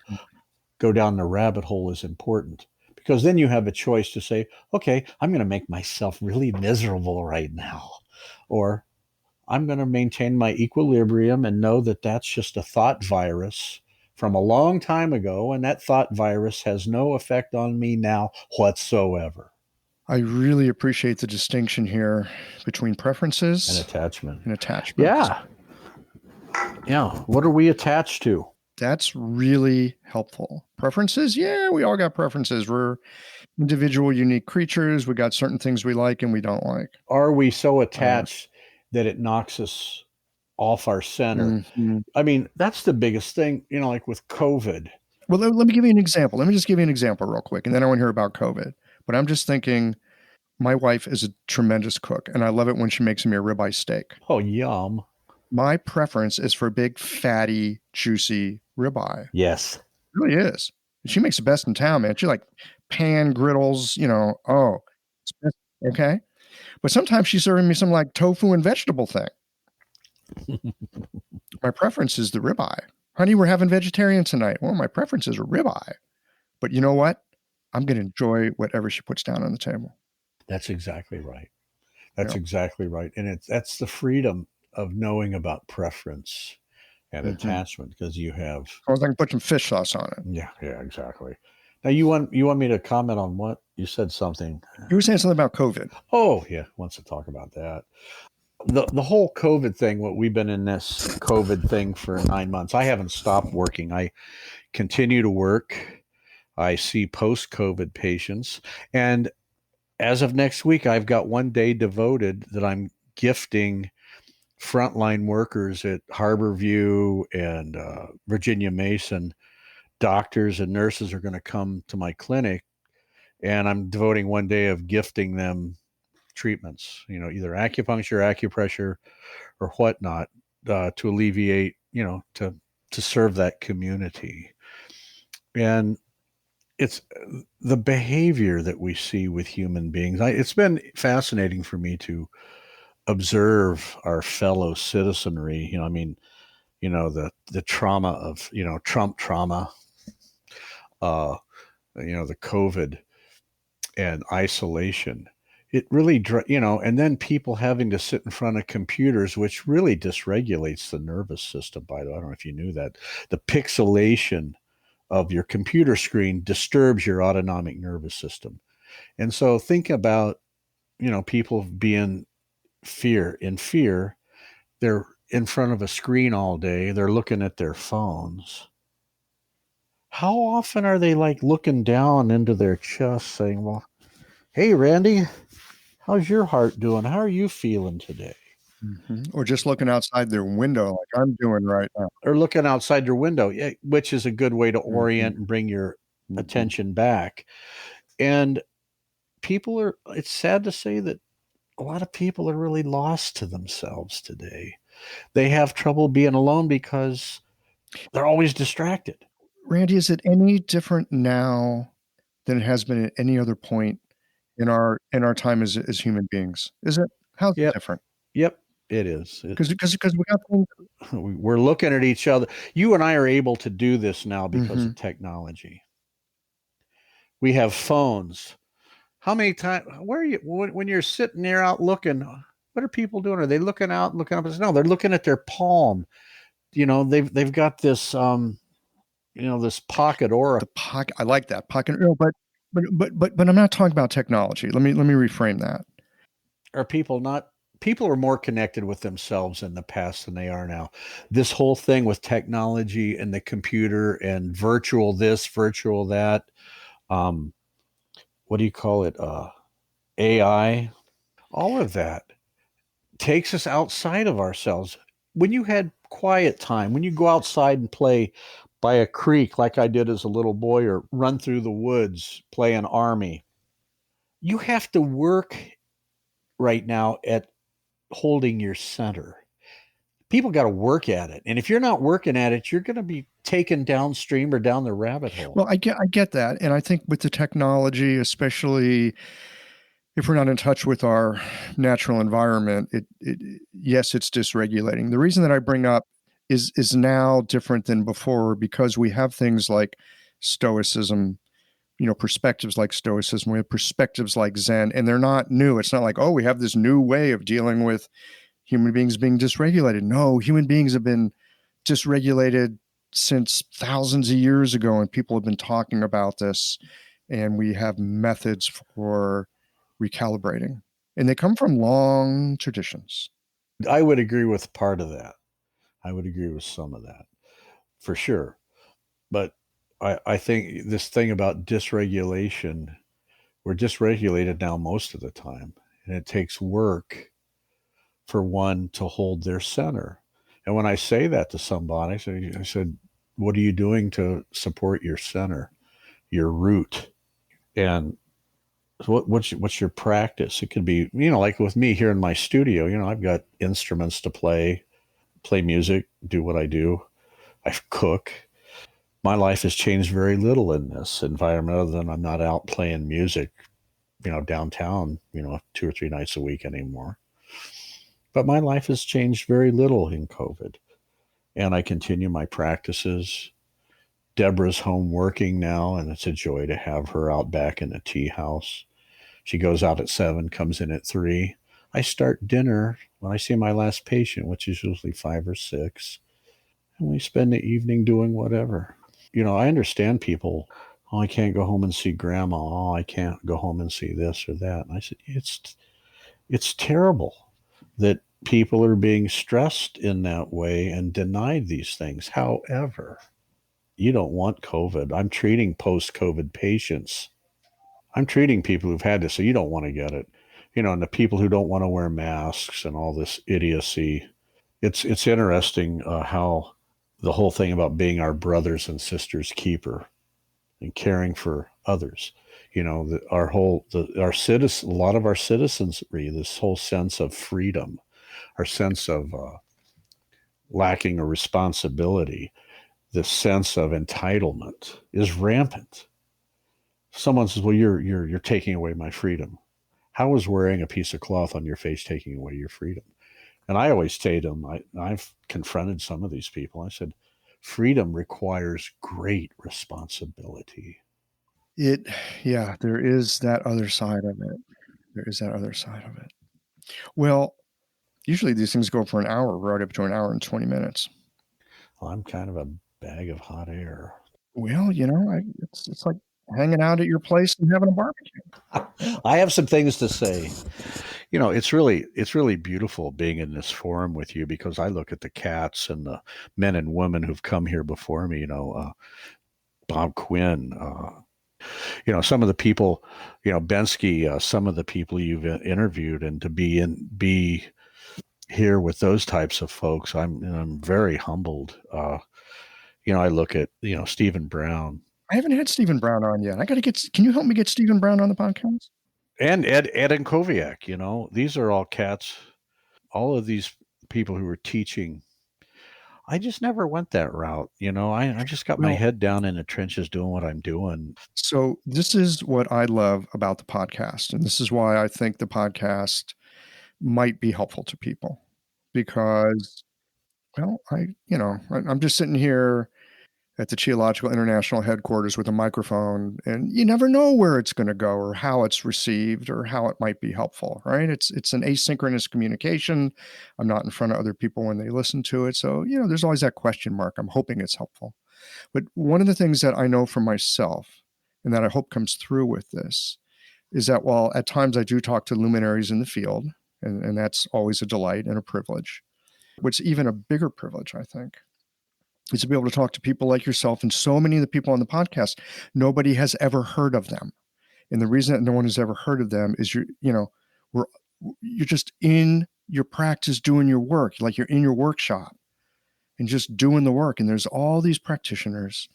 go down the rabbit hole is important, because then you have a choice to say, okay, I'm going to make myself really miserable right now, or I'm going to maintain my equilibrium and know that that's just a thought virus from a long time ago, and that thought virus has no effect on me now whatsoever.
I really appreciate the distinction here between preferences
And attachment.
and attachments.
Yeah. What are we attached to?
That's really helpful. Preferences? Yeah, we all got preferences. We're individual, unique creatures. We got certain things we like and we don't like.
Are we so attached that it knocks us off our center? I mean, that's the biggest thing, like with COVID.
Well, let me give you an example. Let me just give you an example real quick, and then I want to hear about COVID. But I'm just thinking, my wife is a tremendous cook, and I love it when she makes me a ribeye steak.
Oh, yum.
My preference is for big, fatty, juicy ribeye.
Yes.
It really is. She makes the best in town, man. She like pan griddles, okay. But sometimes she's serving me some like tofu and vegetable thing. My preference is the ribeye. Honey, we're having vegetarian tonight. Well, my preference is a ribeye. But you know what? I'm going to enjoy whatever she puts down on the table.
That's exactly right. That's exactly right. And that's the freedom of knowing about preference and attachment, because you have.
I was like, put some fish sauce on it.
Yeah, exactly. Now you want me to comment on what you said? Something.
You were saying something about COVID.
Oh yeah, wants to talk about that. The whole COVID thing. What we've been in this COVID thing for 9 months. I haven't stopped working. I continue to work. I see post-COVID patients, and as of next week, I've got one day devoted that I'm gifting frontline workers at Harborview and Virginia Mason. Doctors and nurses are going to come to my clinic, and I'm devoting one day of gifting them treatments, either acupuncture, acupressure, or whatnot, to alleviate, to serve that community. And it's the behavior that we see with human beings. It's been fascinating for me to observe our fellow citizenry. The trauma of Trump trauma, the COVID and isolation. It really, and then people having to sit in front of computers, which really dysregulates the nervous system. By the way, I don't know if you knew that. The pixelation of your computer screen disturbs your autonomic nervous system. And so think about, people being in fear. They're in front of a screen all day. They're looking at their phones. How often are they like looking down into their chest saying, well, hey, Randy, how's your heart doing? How are you feeling today?
Or just looking outside their window like I'm doing right now.
Or looking outside their window, which is a good way to orient and bring your attention back. And it's sad to say that a lot of people are really lost to themselves today. They have trouble being alone because they're always distracted.
Randy, is it any different now than it has been at any other point in our time as human beings? Is it? How's it different?
Yep, it is.
Because we got things.
We're looking at each other. You and I are able to do this now because of technology. We have phones. How many times? Where are you when you're sitting there out looking? What are people doing? Are they looking out, looking up? No, they're looking at their palm. They've got this this pocket aura.
The pocket. I like that pocket. But I'm not talking about technology. Let me reframe that.
Are people are more connected with themselves in the past than they are now. This whole thing with technology and the computer and virtual this, virtual that. What do you call it? AI. All of that takes us outside of ourselves. When you had quiet time, when you go outside and play by a creek like I did as a little boy, or run through the woods, play an army, you have to work right now at holding your center. People got to work at it. And if you're not working at it, you're going to be taken downstream or down the rabbit hole.
Well, I get that. And I think with the technology, especially if we're not in touch with our natural environment, yes, it's dysregulating. The reason that I bring up is now different than before because we have things like stoicism, perspectives like stoicism, we have perspectives like Zen, and they're not new. It's not like, oh, we have this new way of dealing with human beings being dysregulated. No, human beings have been dysregulated since thousands of years ago, and people have been talking about this, and we have methods for recalibrating, and they come from long traditions.
I would agree with part of that. I would agree with some of that for sure. But I think this thing about dysregulation, we're dysregulated now most of the time. And it takes work for one to hold their center. And when I say that to somebody, I said, what are you doing to support your center, your root? And what's your practice? It could be, like with me here in my studio, I've got instruments to play music, do what I do. I cook. My life has changed very little in this environment other than I'm not out playing music, downtown, 2 or 3 nights a week anymore. But my life has changed very little in COVID. And I continue my practices. Deborah's home working now, and it's a joy to have her out back in the tea house. She goes out at 7, comes in at 3. I start dinner when I see my last patient, which is usually 5 or 6. And we spend the evening doing whatever. I understand people, oh, I can't go home and see grandma. Oh, I can't go home and see this or that. And I said, it's terrible that people are being stressed in that way and denied these things. However, you don't want COVID. I'm treating post-COVID patients. I'm treating people who've had this, so you don't want to get it. And the people who don't want to wear masks and all this idiocy. It's interesting how the whole thing about being our brothers and sisters keeper and caring for others. A lot of our citizenry, this whole sense of freedom, our sense of lacking a responsibility, this sense of entitlement is rampant. Someone says, "Well, you're taking away my freedom." How is wearing a piece of cloth on your face taking away your freedom? And I always say to them, I've confronted some of these people. I said, freedom requires great responsibility.
There is that other side of it. There is that other side of it. Well, usually these things go for an hour, right up to an hour and 20 minutes.
Well, I'm kind of a bag of hot air.
Well, it's like hanging out at your place and having a barbecue.
I have some things to say. It's really beautiful being in this forum with you because I look at the cats and the men and women who've come here before me. Bob Quinn. Some of the people, Bensky. Some of the people you've interviewed, and to be here with those types of folks, I'm very humbled. I look at Stephen Brown.
I haven't had Stephen Brown on yet. Can you help me get Stephen Brown on the podcast?
And Ed and Koviak, these are all cats. All of these people who were teaching, I just never went that route. I just got my head down in the trenches doing what I'm doing.
So this is what I love about the podcast. And this is why I think the podcast might be helpful to people because, well, I'm just sitting here at the Geological International headquarters with a microphone, and you never know where it's going to go or how it's received or how it might be helpful, right? It's an asynchronous communication. I'm not in front of other people when they listen to it. So, there's always that question mark. I'm hoping it's helpful. But one of the things that I know for myself and that I hope comes through with this is that while at times I do talk to luminaries in the field, and that's always a delight and a privilege, what's even a bigger privilege, I think, is to be able to talk to people like yourself and so many of the people on the podcast, nobody has ever heard of them. And the reason that no one has ever heard of them is you're just in your practice doing your work, like you're in your workshop and just doing the work. And there's all these practitioners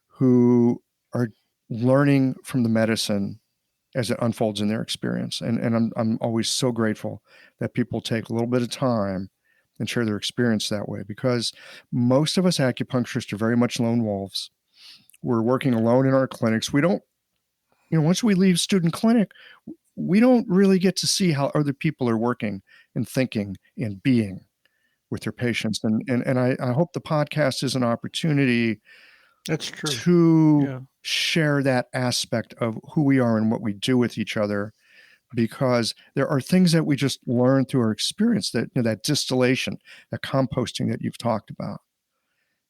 who are learning from the medicine as it unfolds in their experience. And I'm always so grateful that people take a little bit of time and share their experience that way, because most of us acupuncturists are very much lone wolves. We're working alone in our clinics. We don't, once we leave student clinic, we don't really get to see how other people are working and thinking and being with their patients. And I hope the podcast is an opportunity
That's true.
to share that aspect of who we are and what we do with each other, because there are things that we just learn through our experience, that that distillation, that composting that you've talked about.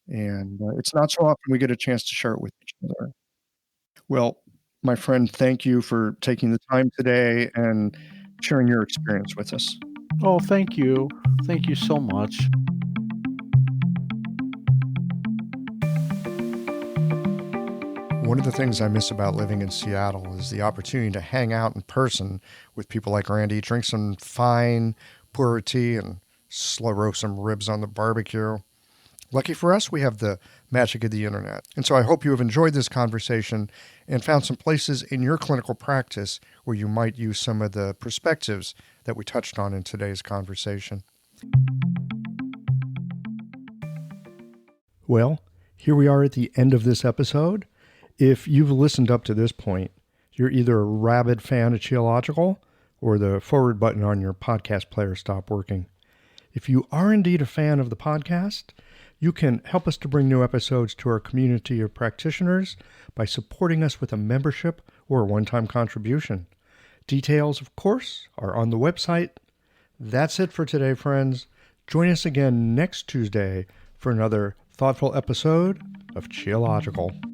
And it's not so often we get a chance to share it with each other. Well, my friend, thank you for taking the time today and sharing your experience with us.
Oh, thank you. Thank you so much.
One of the things I miss about living in Seattle is the opportunity to hang out in person with people like Randy, drink some fine pu'er tea, and slow roast some ribs on the barbecue. Lucky for us, we have the magic of the internet. And so I hope you have enjoyed this conversation and found some places in your clinical practice where you might use some of the perspectives that we touched on in today's conversation. Well, here we are at the end of this episode. If you've listened up to this point, you're either a rabid fan of Qiological or the forward button on your podcast player stopped working. If you are indeed a fan of the podcast, you can help us to bring new episodes to our community of practitioners by supporting us with a membership or a one-time contribution. Details, of course, are on the website. That's it for today, friends. Join us again next Tuesday for another thoughtful episode of Qiological.